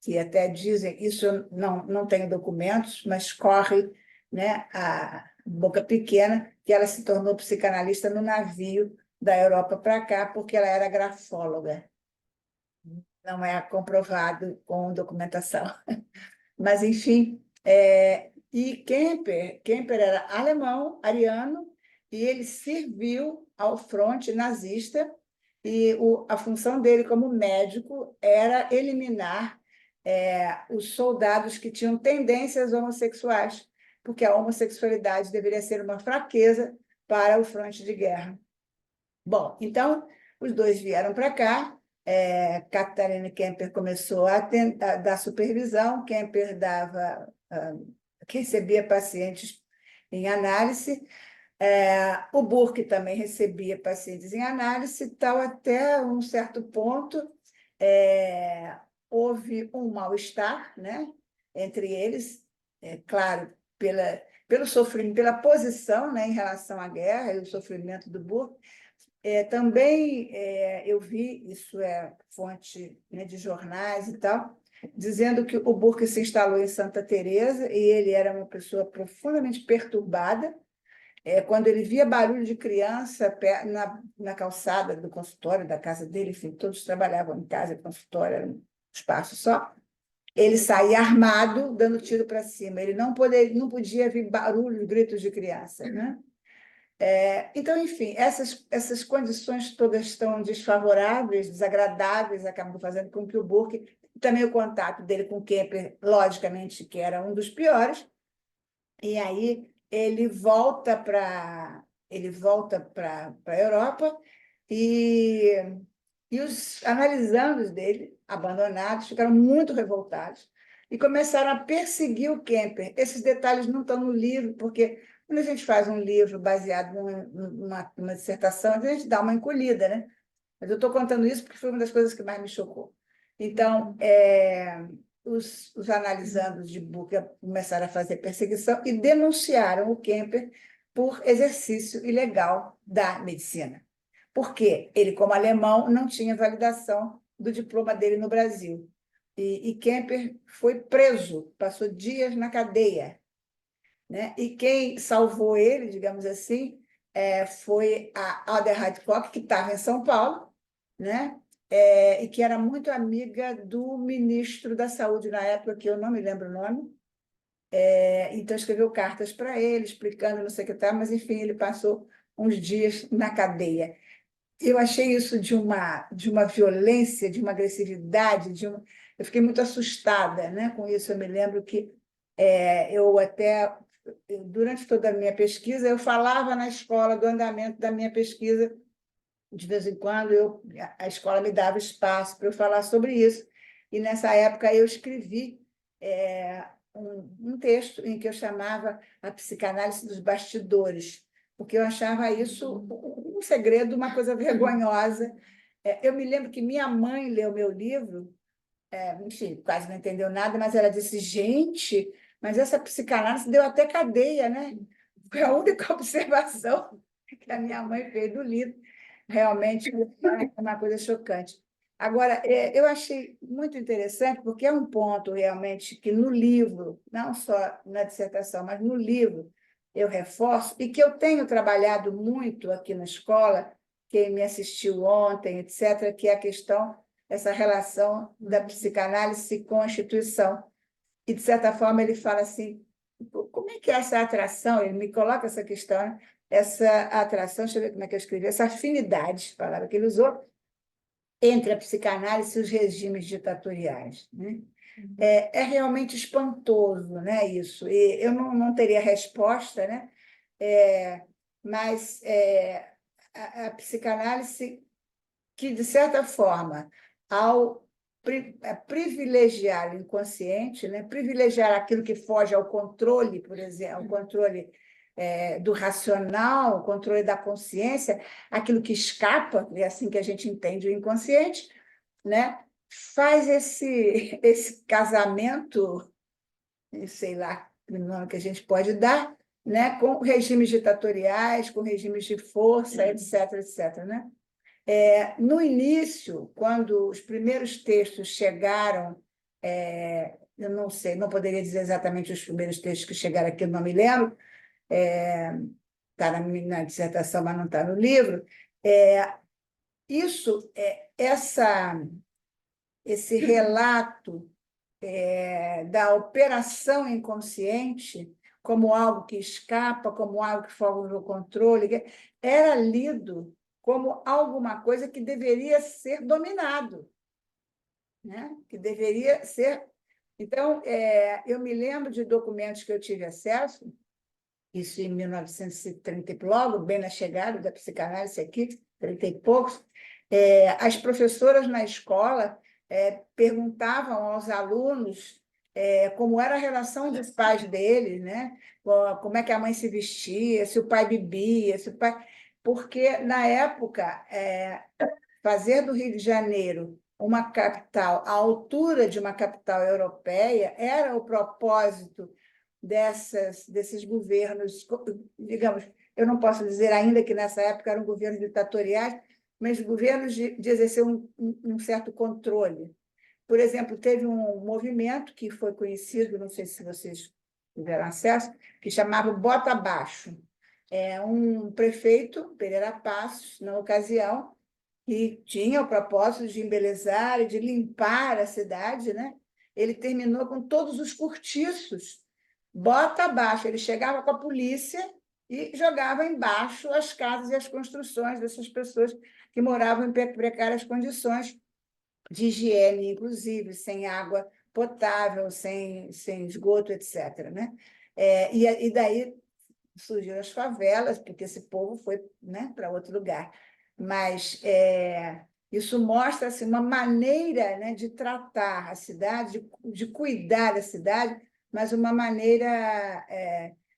[SPEAKER 3] que até dizem, isso eu não tenho documentos, mas corre, né, a boca pequena, que ela se tornou psicanalista no navio da Europa para cá, porque ela era grafóloga. Não é comprovado com documentação. Mas, enfim, e Kemper era alemão, ariano, e ele serviu ao fronte nazista, e a função dele como médico era eliminar os soldados que tinham tendências homossexuais, porque a homossexualidade deveria ser uma fraqueza para o fronte de guerra. Bom, então, os dois vieram para cá, Catarina Kemper começou a dar supervisão, Kemper recebia pacientes em análise, o Burke também recebia pacientes em análise, tal, até um certo ponto houve um mal-estar, né, entre eles, claro, pelo sofrimento, pela posição, né, em relação à guerra e o sofrimento do Burke. Também eu vi, isso é fonte, né, de jornais e tal, dizendo que o Burke se instalou em Santa Teresa e ele era uma pessoa profundamente perturbada. Quando ele via barulho de criança na calçada do consultório da casa dele, enfim, todos trabalhavam em casa, consultório era um espaço só, ele saía armado, dando tiro para cima. Ele não podia ouvir barulho, gritos de criança, né? Então, enfim, essas condições todas estão desfavoráveis, desagradáveis, acabam fazendo com que o Burke, também o contato dele com Kemper, logicamente, que era um dos piores, e aí ele volta para a Europa e os analisandos dele, abandonados, ficaram muito revoltados e começaram a perseguir o Kemper. Esses detalhes não estão no livro, porque quando a gente faz um livro baseado numa dissertação, a gente dá uma encolhida, né? Mas eu estou contando isso porque foi uma das coisas que mais me chocou. Então, os analisandos de Burke começaram a fazer perseguição e denunciaram o Kemper por exercício ilegal da medicina. Porque ele, como alemão, não tinha validação do diploma dele no Brasil. E Kemper foi preso, passou dias na cadeia, né? E quem salvou ele, digamos assim, foi a Adelheid Koch, que estava em São Paulo, né? E que era muito amiga do ministro da Saúde na época, que eu não me lembro o nome. Então, escreveu cartas para ele, explicando, não sei o que tal, mas, enfim, ele passou uns dias na cadeia. Eu achei isso de uma violência, de uma agressividade, eu fiquei muito assustada, né, com isso. Eu me lembro que durante toda a minha pesquisa, eu falava na escola do andamento da minha pesquisa. De vez em quando, a escola me dava espaço para eu falar sobre isso. E, nessa época, eu escrevi um texto em que eu chamava a psicanálise dos bastidores, porque eu achava isso um segredo, uma coisa vergonhosa. Eu me lembro que minha mãe leu meu livro, enfim, quase não entendeu nada, mas ela disse: gente, mas essa psicanálise deu até cadeia, né? Foi a única observação que a minha mãe fez do livro. Realmente é uma coisa chocante. Agora, eu achei muito interessante, porque é um ponto realmente que no livro, não só na dissertação, mas no livro, eu reforço, e que eu tenho trabalhado muito aqui na escola, quem me assistiu ontem, etc., que é a questão, essa relação da psicanálise com a instituição. E, de certa forma, ele fala assim: como é que é essa atração? Ele me coloca essa questão, né? Essa atração, deixa eu ver como é que eu escrevi, essa afinidade, palavra que ele usou, entre a psicanálise e os regimes ditatoriais, né? É realmente espantoso, né, isso. E eu não teria resposta, né? Mas a psicanálise que, de certa forma, ao privilegiar o inconsciente, né, privilegiar aquilo que foge ao controle, por exemplo, ao controle do racional, o controle da consciência, aquilo que escapa, é assim que a gente entende o inconsciente, né, faz esse casamento, sei lá o nome que a gente pode dar, né, com regimes ditatoriais, com regimes de força, etc., etc., né? No início, quando os primeiros textos chegaram, eu não sei, não poderia dizer exatamente os primeiros textos que chegaram aqui, eu não me lembro, está na dissertação, mas não está no livro, Esse relato da operação inconsciente como algo que escapa, como algo que foge do controle, era lido como alguma coisa que deveria ser dominado, né? Que deveria ser... Então, eu me lembro de documentos que eu tive acesso, isso em 1930, logo bem na chegada da psicanálise aqui, 30 e poucos, as professoras na escola perguntavam aos alunos como era a relação dos pais deles, né? Como é que a mãe se vestia, se o pai bebia, se o pai... Porque, na época, fazer do Rio de Janeiro uma capital à altura de uma capital europeia era o propósito desses governos, digamos, eu não posso dizer ainda que nessa época eram governos ditatoriais, mas governos de exercer um certo controle. Por exemplo, teve um movimento que foi conhecido, não sei se vocês tiveram acesso, que chamava Bota Abaixo. Um prefeito, Pereira Passos, na ocasião, que tinha o propósito de embelezar e de limpar a cidade, né? Ele terminou com todos os cortiços, bota abaixo. Ele chegava com a polícia e jogava embaixo as casas e as construções dessas pessoas que moravam em precárias condições de higiene, inclusive, sem água potável, sem esgoto, etc., né? E daí surgiram as favelas, porque esse povo foi, né, para outro lugar. Mas isso mostra assim, uma maneira, né, de tratar a cidade, de cuidar da cidade, mas uma maneira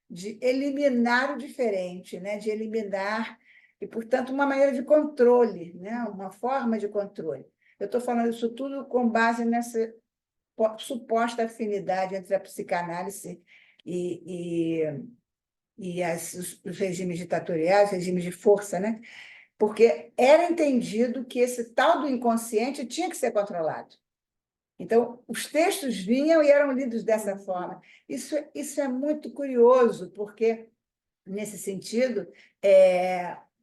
[SPEAKER 3] de eliminar o diferente, né, de eliminar, e, portanto, uma maneira de controle, né, uma forma de controle. Eu estou falando isso tudo com base nessa suposta afinidade entre a psicanálise e os regimes ditatoriais, regimes de força, né? Porque era entendido que esse tal do inconsciente tinha que ser controlado. Então, os textos vinham e eram lidos dessa forma. Isso é muito curioso, porque, nesse sentido,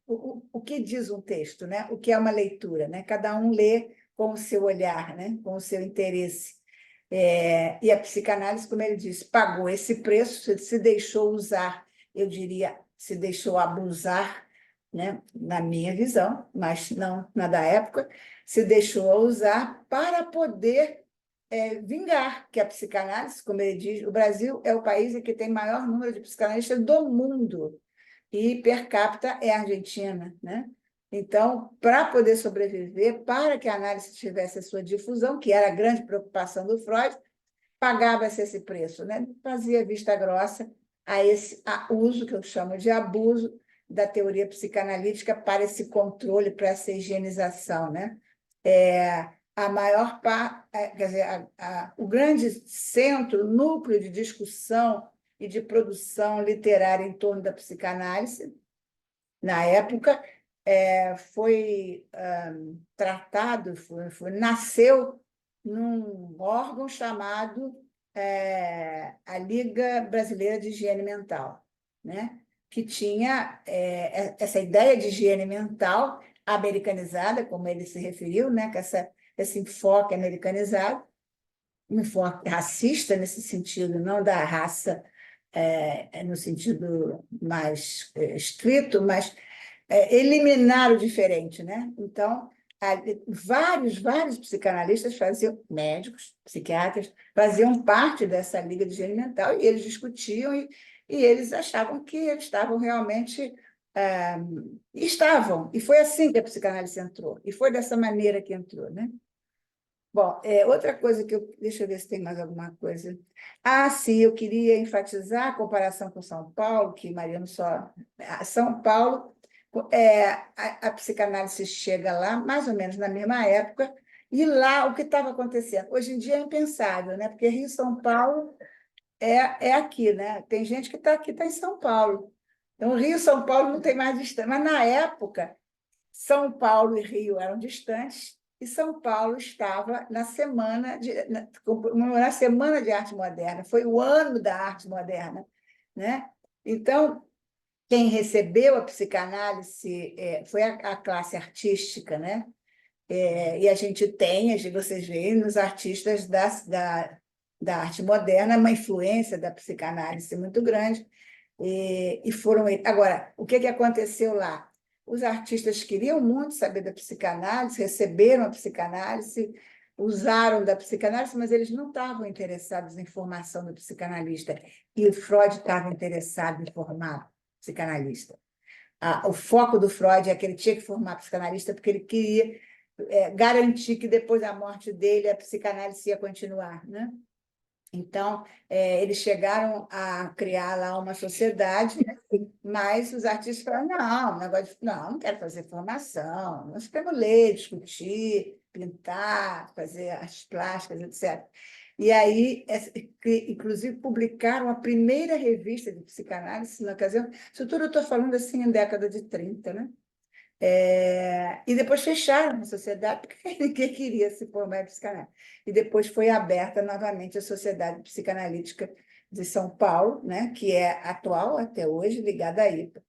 [SPEAKER 3] o que diz um texto, né? O que é uma leitura, né? Cada um lê com o seu olhar, né? Com o seu interesse. E a psicanálise, como ele diz, pagou esse preço, se deixou usar, eu diria, se deixou abusar, né? Na minha visão, mas não na da época, se deixou usar para poder vingar, que a psicanálise, como ele diz, o Brasil é o país em que tem maior número de psicanalistas do mundo, e per capita é a Argentina, né? Então, para poder sobreviver, para que a análise tivesse a sua difusão, que era a grande preocupação do Freud, pagava-se esse preço, né? Fazia vista grossa a esse uso, que eu chamo de abuso, da teoria psicanalítica para esse controle, para essa higienização, né? A maior parte, quer dizer, o grande centro, núcleo de discussão e de produção literária em torno da psicanálise, na época, foi tratado, nasceu num órgão chamado a Liga Brasileira de Higiene Mental, né? Que tinha essa ideia de higiene mental americanizada, como ele se referiu, né? Com esse enfoque americanizado, um enfoque racista nesse sentido, não da raça no sentido mais estrito, mas eliminar o diferente, né? Então, vários psicanalistas faziam, médicos, psiquiatras, faziam parte dessa liga de higiene mental e eles discutiam e eles achavam que eles estavam realmente... estavam, e foi assim que a psicanálise entrou, e foi dessa maneira que entrou, né? Bom, outra coisa que deixa eu ver se tem mais alguma coisa. Sim, eu queria enfatizar a comparação com São Paulo, que Mariano só... São Paulo, a psicanálise chega lá, mais ou menos na mesma época, e lá o que estava acontecendo? Hoje em dia é impensável, né? Porque Rio e São Paulo é aqui, né? Tem gente que está aqui, está em São Paulo. Então, Rio e São Paulo não tem mais distância. Mas, na época, São Paulo e Rio eram distantes, e São Paulo estava na Semana de Arte Moderna, foi o ano da arte moderna, né? Então, quem recebeu a psicanálise foi a classe artística, né? E a gente tem, vocês veem, nos artistas da arte moderna, uma influência da psicanálise muito grande. E foram. Agora, o que aconteceu lá? Os artistas queriam muito saber da psicanálise, receberam a psicanálise, usaram da psicanálise, mas eles não estavam interessados em formação do psicanalista. E o Freud estava interessado em formar psicanalista. O foco do Freud é que ele tinha que formar psicanalista porque ele queria garantir que depois da morte dele a psicanálise ia continuar, né? Então, eles chegaram a criar lá uma sociedade, né? Mas os artistas falaram, não quero fazer formação, nós queremos ler, discutir, pintar, fazer artes plásticas, etc. E aí, inclusive, publicaram a primeira revista de psicanálise na ocasião. Isso tudo eu estou falando assim em década de 30, né? E depois fecharam a sociedade, porque ninguém queria se formar em psicanálise. E depois foi aberta novamente a Sociedade Psicanalítica de São Paulo, né, que é atual até hoje, ligada à IPA.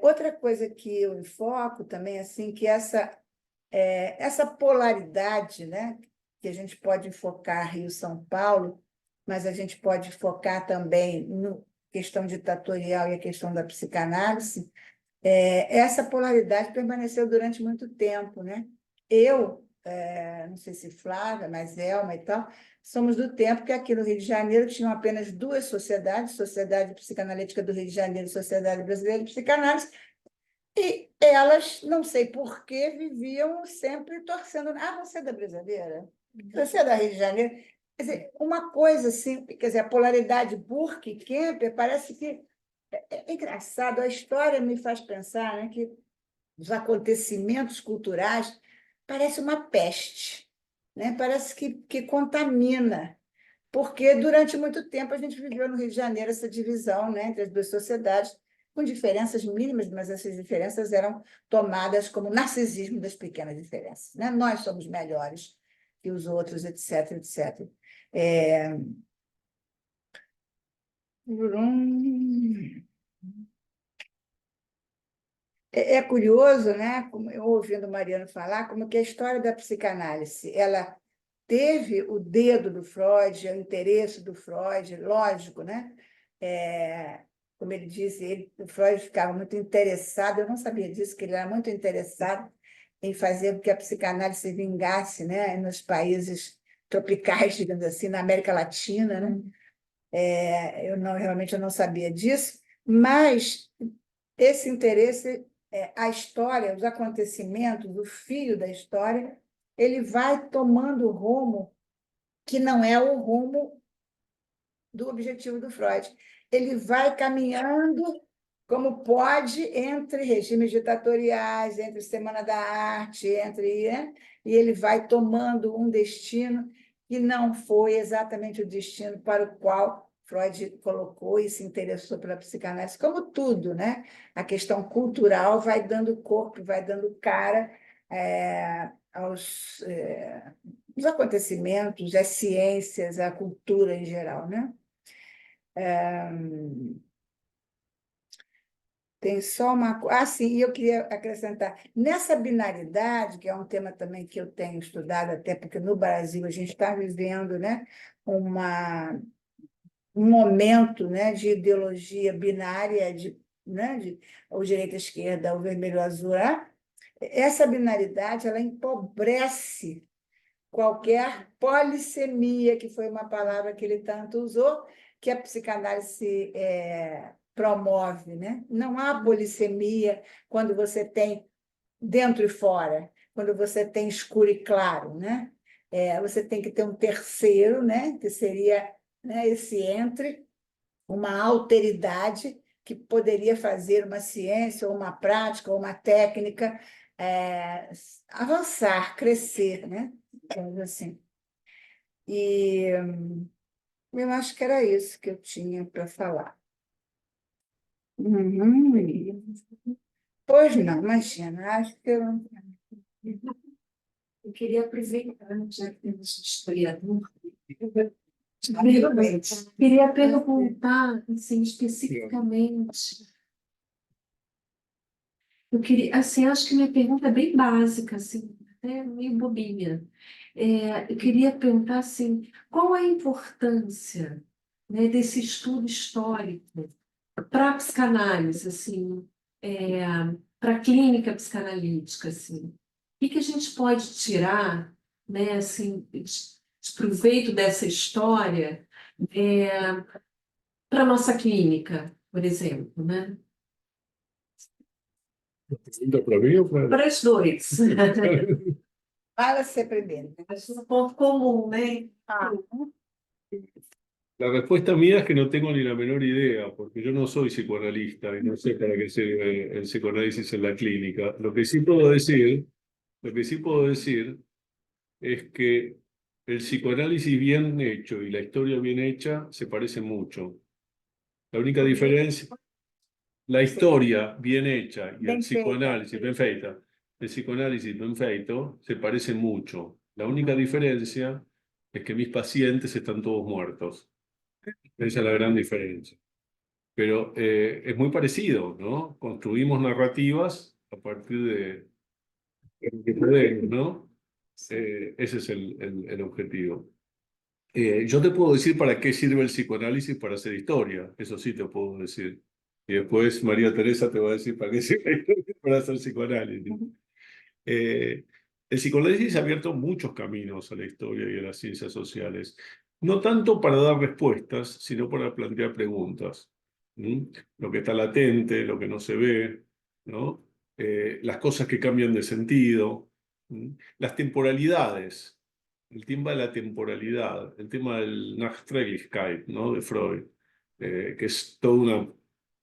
[SPEAKER 3] Outra coisa que eu enfoco também, assim, que essa polaridade, né, que a gente pode enfocar Rio-São Paulo, mas a gente pode focar também na questão ditatorial e a questão da psicanálise. Essa polaridade permaneceu durante muito tempo, né? Não sei se Flávia, mas Elma e tal, somos do tempo que aqui no Rio de Janeiro tinham apenas duas sociedades, Sociedade Psicanalítica do Rio de Janeiro e Sociedade Brasileira de Psicanálise, e elas, não sei por que, viviam sempre torcendo. Você é da Brasileira? Você é da Rio de Janeiro? Quer dizer, uma coisa assim, quer dizer, a polaridade Burke e Kemper parece que é engraçado, a história me faz pensar, né, que os acontecimentos culturais parecem uma peste, né? Parece que contamina, porque durante muito tempo a gente viveu no Rio de Janeiro essa divisão, né, entre as duas sociedades, com diferenças mínimas, mas essas diferenças eram tomadas como narcisismo das pequenas diferenças, né? Nós somos melhores que os outros, etc, etc. É curioso, né, como eu ouvindo Mariano falar, como que a história da psicanálise, ela teve o dedo do Freud, o interesse do Freud, lógico, né? Como ele disse, o Freud ficava muito interessado, eu não sabia disso, que ele era muito interessado em fazer com que a psicanálise se vingasse, né, nos países tropicais, digamos assim, na América Latina, né? Realmente eu não sabia disso, mas esse interesse, a história, os acontecimentos, o fio da história, ele vai tomando o rumo que não é o rumo do objetivo do Freud. Ele vai caminhando como pode entre regimes ditatoriais, entre Semana da Arte, e ele vai tomando um destino que não foi exatamente o destino para o qual Freud colocou e se interessou pela psicanálise, como tudo, né? A questão cultural vai dando corpo, vai dando cara aos acontecimentos, às ciências, à cultura em geral, né? Tem só uma coisa. Sim, eu queria acrescentar. Nessa binaridade, que é um tema também que eu tenho estudado, até porque no Brasil a gente está vivendo, né, um momento, né, de ideologia binária, de ou direita e esquerda, ou vermelho ou azul. Essa binaridade ela empobrece qualquer polissemia, que foi uma palavra que ele tanto usou, que a psicanálise promove, né? Não há polissemia quando você tem dentro e fora, quando você tem escuro e claro, né? Você tem que ter um terceiro, né? Que seria, né, esse entre, uma alteridade que poderia fazer uma ciência, ou uma prática, ou uma técnica avançar, crescer, né? Assim. E eu acho que era isso que eu tinha para falar. Pois não, imagina, acho que eu...
[SPEAKER 5] Eu queria aproveitar, já que temos historiador, queria perguntar assim, especificamente Eu queria, assim, acho que minha pergunta é bem básica, assim, até meio bobinha. Eu queria perguntar, assim, qual a importância, né, desse estudo histórico para a psicanálise, assim, para a clínica psicanalítica, assim? O que a gente pode tirar, né, assim, de proveito dessa história, para a nossa clínica, por exemplo, né?
[SPEAKER 4] ¿Pregunta para mí o para...?
[SPEAKER 5] Para os dois.
[SPEAKER 3] Fala você primeiro.
[SPEAKER 5] Acho um ponto comum, né?
[SPEAKER 3] Ah,
[SPEAKER 4] La respuesta mía es que no tengo ni la menor idea, porque yo no soy psicoanalista y no sé para qué sirve el psicoanálisis en la clínica. Lo que sí puedo decir es que el psicoanálisis bien hecho y la historia bien hecha se parecen mucho. La única diferencia, la historia bien hecha y el
[SPEAKER 3] bem feita.
[SPEAKER 4] psicoanálisis bien feita, el psicoanálisis bien feito se parecen mucho. La única diferencia es que mis pacientes están todos muertos. Esa es la gran diferencia. Pero es muy parecido, ¿no? Construimos narrativas a partir de lo que podemos, ¿no? Ese es el objetivo. Yo te puedo decir para qué sirve el psicoanálisis para hacer historia, eso sí te puedo decir. Y después María Teresa te va a decir para qué sirve para hacer psicoanálisis. Eh, el psicoanálisis ha abierto muchos caminos a la historia y a las ciencias sociales, no tanto para dar respuestas, sino para plantear preguntas. ¿Mm? Lo que está latente, lo que no se ve, ¿no? Las cosas que cambian de sentido, ¿Mm? Las temporalidades, el tema de la temporalidad, el tema del Nachträglichkeit, ¿no? De Freud, que es toda una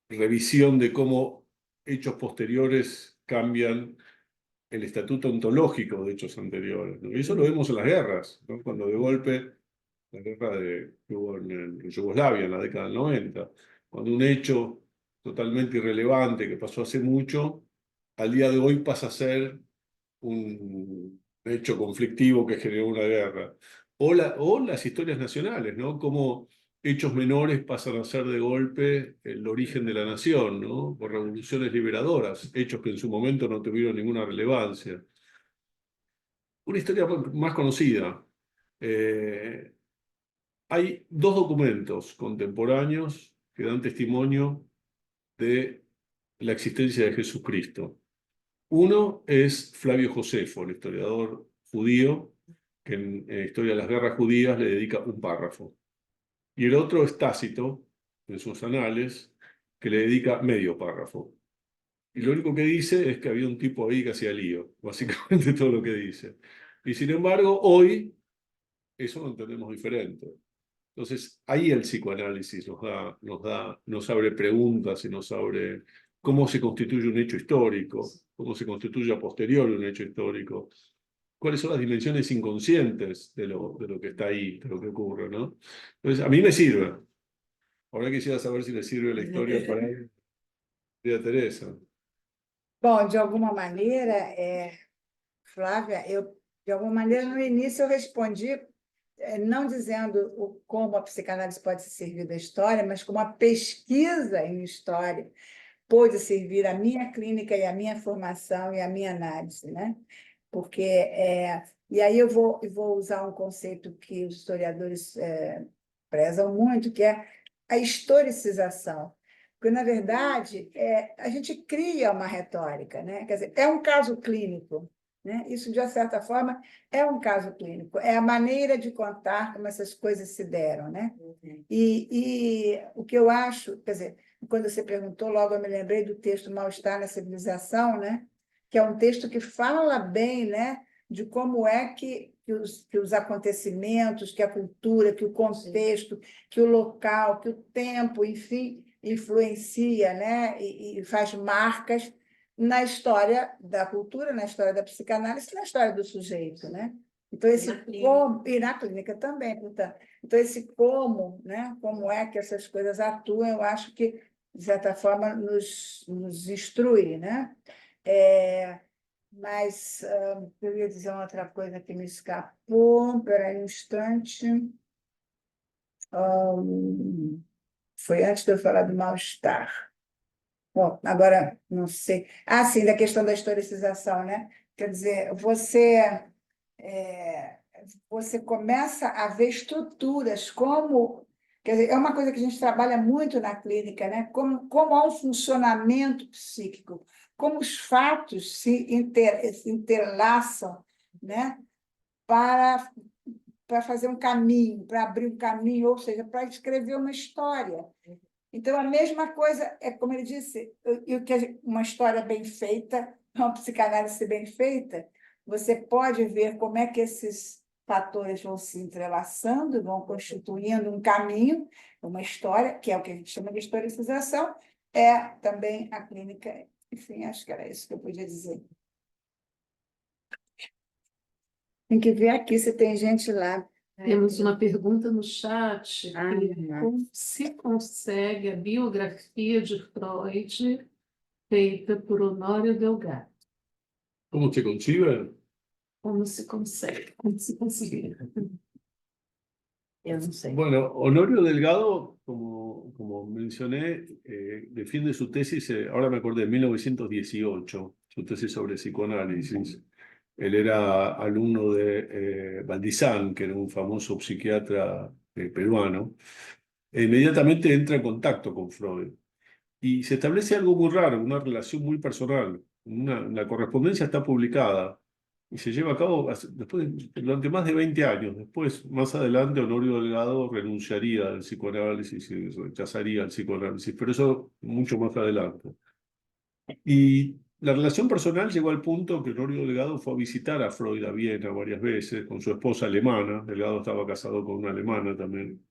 [SPEAKER 4] revisión de cómo hechos posteriores cambian el estatuto ontológico de hechos anteriores, ¿no? Y eso lo vemos en las guerras, ¿no? Cuando de golpe, la guerra que hubo en Yugoslavia en la década del 90, cuando un hecho totalmente irrelevante que pasó hace mucho, al día de hoy pasa a ser un hecho conflictivo que generó una guerra. O las historias nacionales, ¿no? Como hechos menores pasan a ser de golpe el origen de la nación, ¿no? Por revoluciones liberadoras, hechos que en su momento no tuvieron ninguna relevancia. Una historia más conocida. Hay dos documentos contemporáneos que dan testimonio de la existencia de Jesucristo. Uno es Flavio Josefo, el historiador judío, que en Historia de las Guerras Judías le dedica un párrafo. Y el otro es Tácito, en sus anales, que le dedica medio párrafo. Y lo único que dice es que había un tipo ahí que hacía lío, básicamente todo lo que dice. Y sin embargo, hoy eso lo entendemos diferente. Entonces, ahí el psicoanálisis nos abre preguntas y nos abre cómo se constituye un hecho histórico, cómo se constituye a posteriori un hecho histórico, cuáles son las dimensiones inconscientes de lo que está ahí, de lo que ocurre, ¿no? Entonces, a mí me sirve. Ahora quisiera saber si le sirve la historia para María Teresa.
[SPEAKER 3] Bom, de alguma maneira, Flávia, de alguma maneira, no início eu respondi, não dizendo como a psicanálise pode servir da história, mas como a pesquisa em história pôde servir à minha clínica e à minha formação e à minha análise, né? Porque, e aí eu vou usar um conceito que os historiadores prezam muito, que é a historicização. Porque, na verdade, a gente cria uma retórica, né? Quer dizer, é um caso clínico, né? Isso, de certa forma, é um caso clínico, é a maneira de contar como essas coisas se deram, né? E o que eu acho, quer dizer, quando você perguntou, logo eu me lembrei do texto Mal-Estar na Civilização, né? Que é um texto que fala bem, né? De como é que os acontecimentos, que a cultura, que o contexto, que o local, que o tempo, enfim, influencia, né? E faz marcas na história da cultura, na história da psicanálise, na história do sujeito, né? Então, e na clínica também, portanto. Então, esse como, né? Como é que essas coisas atuam, eu acho que, de certa forma, nos instrui, né? Mas eu ia dizer uma outra coisa que me escapou, espera aí um instante. Foi antes de eu falar do mal-estar. Bom, agora não sei. Ah, sim, da questão da historicização, né? Quer dizer, você começa a ver estruturas, como. Quer dizer, é uma coisa que a gente trabalha muito na clínica, né? Como há um funcionamento psíquico, como os fatos se interlaçam, né? Para, para fazer um caminho, para abrir um caminho, ou seja, para escrever uma história. Então, a mesma coisa, é como ele disse, uma história bem feita, uma psicanálise bem feita, você pode ver como é que esses fatores vão se entrelaçando, vão constituindo um caminho, uma história, que é o que a gente chama de historicização, é também a clínica. Enfim, acho que era isso que eu podia dizer. Tem que ver aqui se tem gente lá.
[SPEAKER 1] Temos uma pergunta no chat, que
[SPEAKER 3] Ah,
[SPEAKER 1] como se consegue a biografia de Freud feita por Honório Delgado?
[SPEAKER 4] ¿Cómo se concibe?
[SPEAKER 1] Como se consegue? Como se conseguir?
[SPEAKER 3] eu não sei.
[SPEAKER 4] Bueno, Honorio Delgado, como mencioné, defiende su tesis, ahora me acordé, en 1918, su tesis sobre psicoanálisis. Él era alumno de Valdizán, que era un famoso psiquiatra peruano, e inmediatamente entra en contacto con Freud. Y se establece algo muy raro, una relación muy personal. La correspondencia está publicada y se lleva a cabo durante más de 20 años. Después, más adelante, Honorio Delgado renunciaría al psicoanálisis y rechazaría el psicoanálisis, pero eso mucho más adelante. Y la relación personal llegó al punto que Honorio Delgado fue a visitar a Freud a Viena varias veces con su esposa alemana. Delgado estaba casado con una alemana también.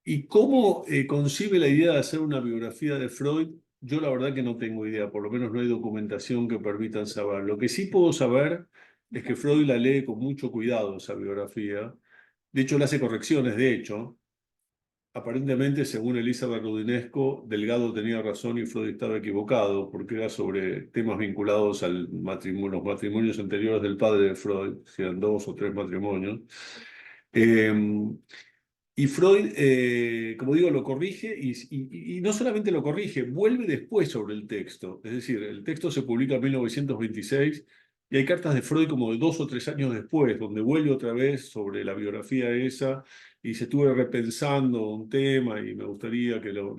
[SPEAKER 4] ¿Y cómo concibe la idea de hacer una biografía de Freud? Yo la verdad que no tengo idea, por lo menos no hay documentación que permitan saber. Lo que sí puedo saber es que Freud la lee con mucho cuidado, esa biografía. De hecho, le hace correcciones, de hecho. Aparentemente, según Elizabeth Rudinesco, Delgado tenía razón y Freud estaba equivocado, porque era sobre temas vinculados al matrimonio, los matrimonios anteriores del padre de Freud, si eran 2 o 3 matrimonios. Y Freud, como digo, lo corrige y no solamente lo corrige, vuelve después sobre el texto. Es decir, el texto se publica en 1926 y hay cartas de Freud como de 2 o 3 años después, donde vuelve otra vez sobre la biografía esa y se estuve repensando un tema y me gustaría ¿no?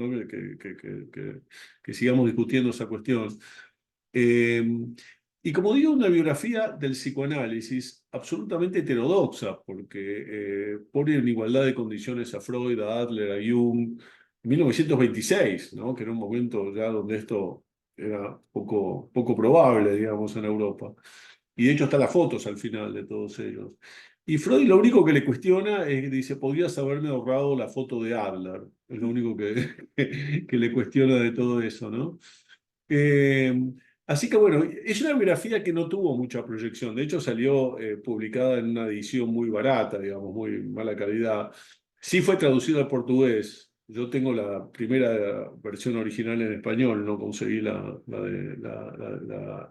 [SPEAKER 4] que sigamos discutiendo esa cuestión. Y como digo, una biografía del psicoanálisis absolutamente heterodoxa, porque pone en igualdad de condiciones a Freud, a Adler, a Jung, en 1926, ¿no? Que era un momento ya donde esto era poco probable, digamos, en Europa. Y de hecho están las fotos al final de todos ellos. Y Freud lo único que le cuestiona es que dice, podrías haberme ahorrado la foto de Adler. Es lo único que le cuestiona de todo eso, ¿no? Eh, Así que bueno, es una biografía que no tuvo mucha proyección. De hecho, salió publicada en una edición muy barata, digamos, muy mala calidad. Sí fue traducida al portugués. Yo tengo la primera versión original en español, no conseguí la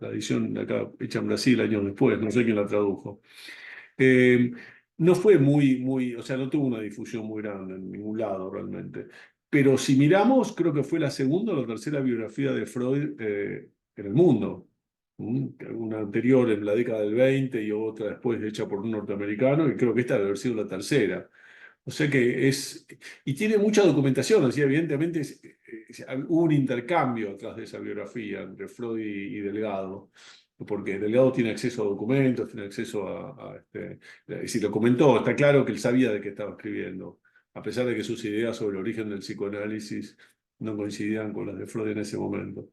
[SPEAKER 4] edición de acá hecha en Brasil años después, no sé quién la tradujo. Eh, no fue o sea, no tuvo una difusión muy grande en ningún lado realmente. Pero si miramos, creo que fue la segunda o la tercera biografía de Freud en el mundo. Una anterior en la década del 20 y otra después hecha por un norteamericano, y creo que esta debe haber sido la tercera. O sea que y tiene mucha documentación, así evidentemente hubo un intercambio atrás de esa biografía entre Freud y Delgado, porque Delgado tiene acceso a documentos, tiene acceso y si lo comentó, está claro que él sabía de qué estaba escribiendo, a pesar de que sus ideas sobre el origen del psicoanálisis no coincidían con las de Freud en ese momento.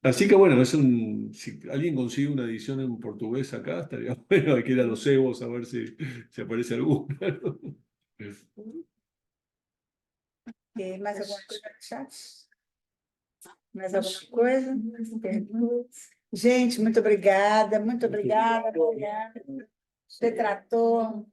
[SPEAKER 4] Así que bueno, si alguien consigue una edición en portugués acá, estaría bueno, hay que ir a los cebos a ver si aparece alguna.
[SPEAKER 3] Mais alguma coisa no chat? Mais alguma coisa? Perguntas? Gente, muito obrigada, muito obrigada. Você tratou.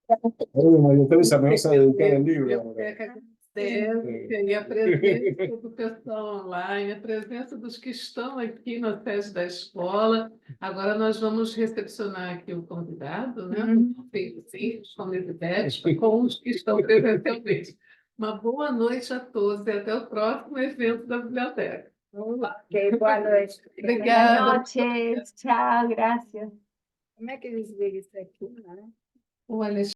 [SPEAKER 4] María Teresa, me vas a dedicar el libro.
[SPEAKER 1] Eu que agradeço. e a presença do pessoal online, a presença dos que estão aqui na sede da escola. Agora nós vamos recepcionar aqui o convidado, né? Sim, com Elisete, com os que estão presencialmente. Uma boa noite a todos e até o próximo evento da biblioteca. Vamos lá.
[SPEAKER 3] Ok, boa noite.
[SPEAKER 1] Obrigada.
[SPEAKER 6] Buenas noches. Chao, gracias.
[SPEAKER 3] Como é que eles veem isso aqui, né?
[SPEAKER 1] O Alexandre.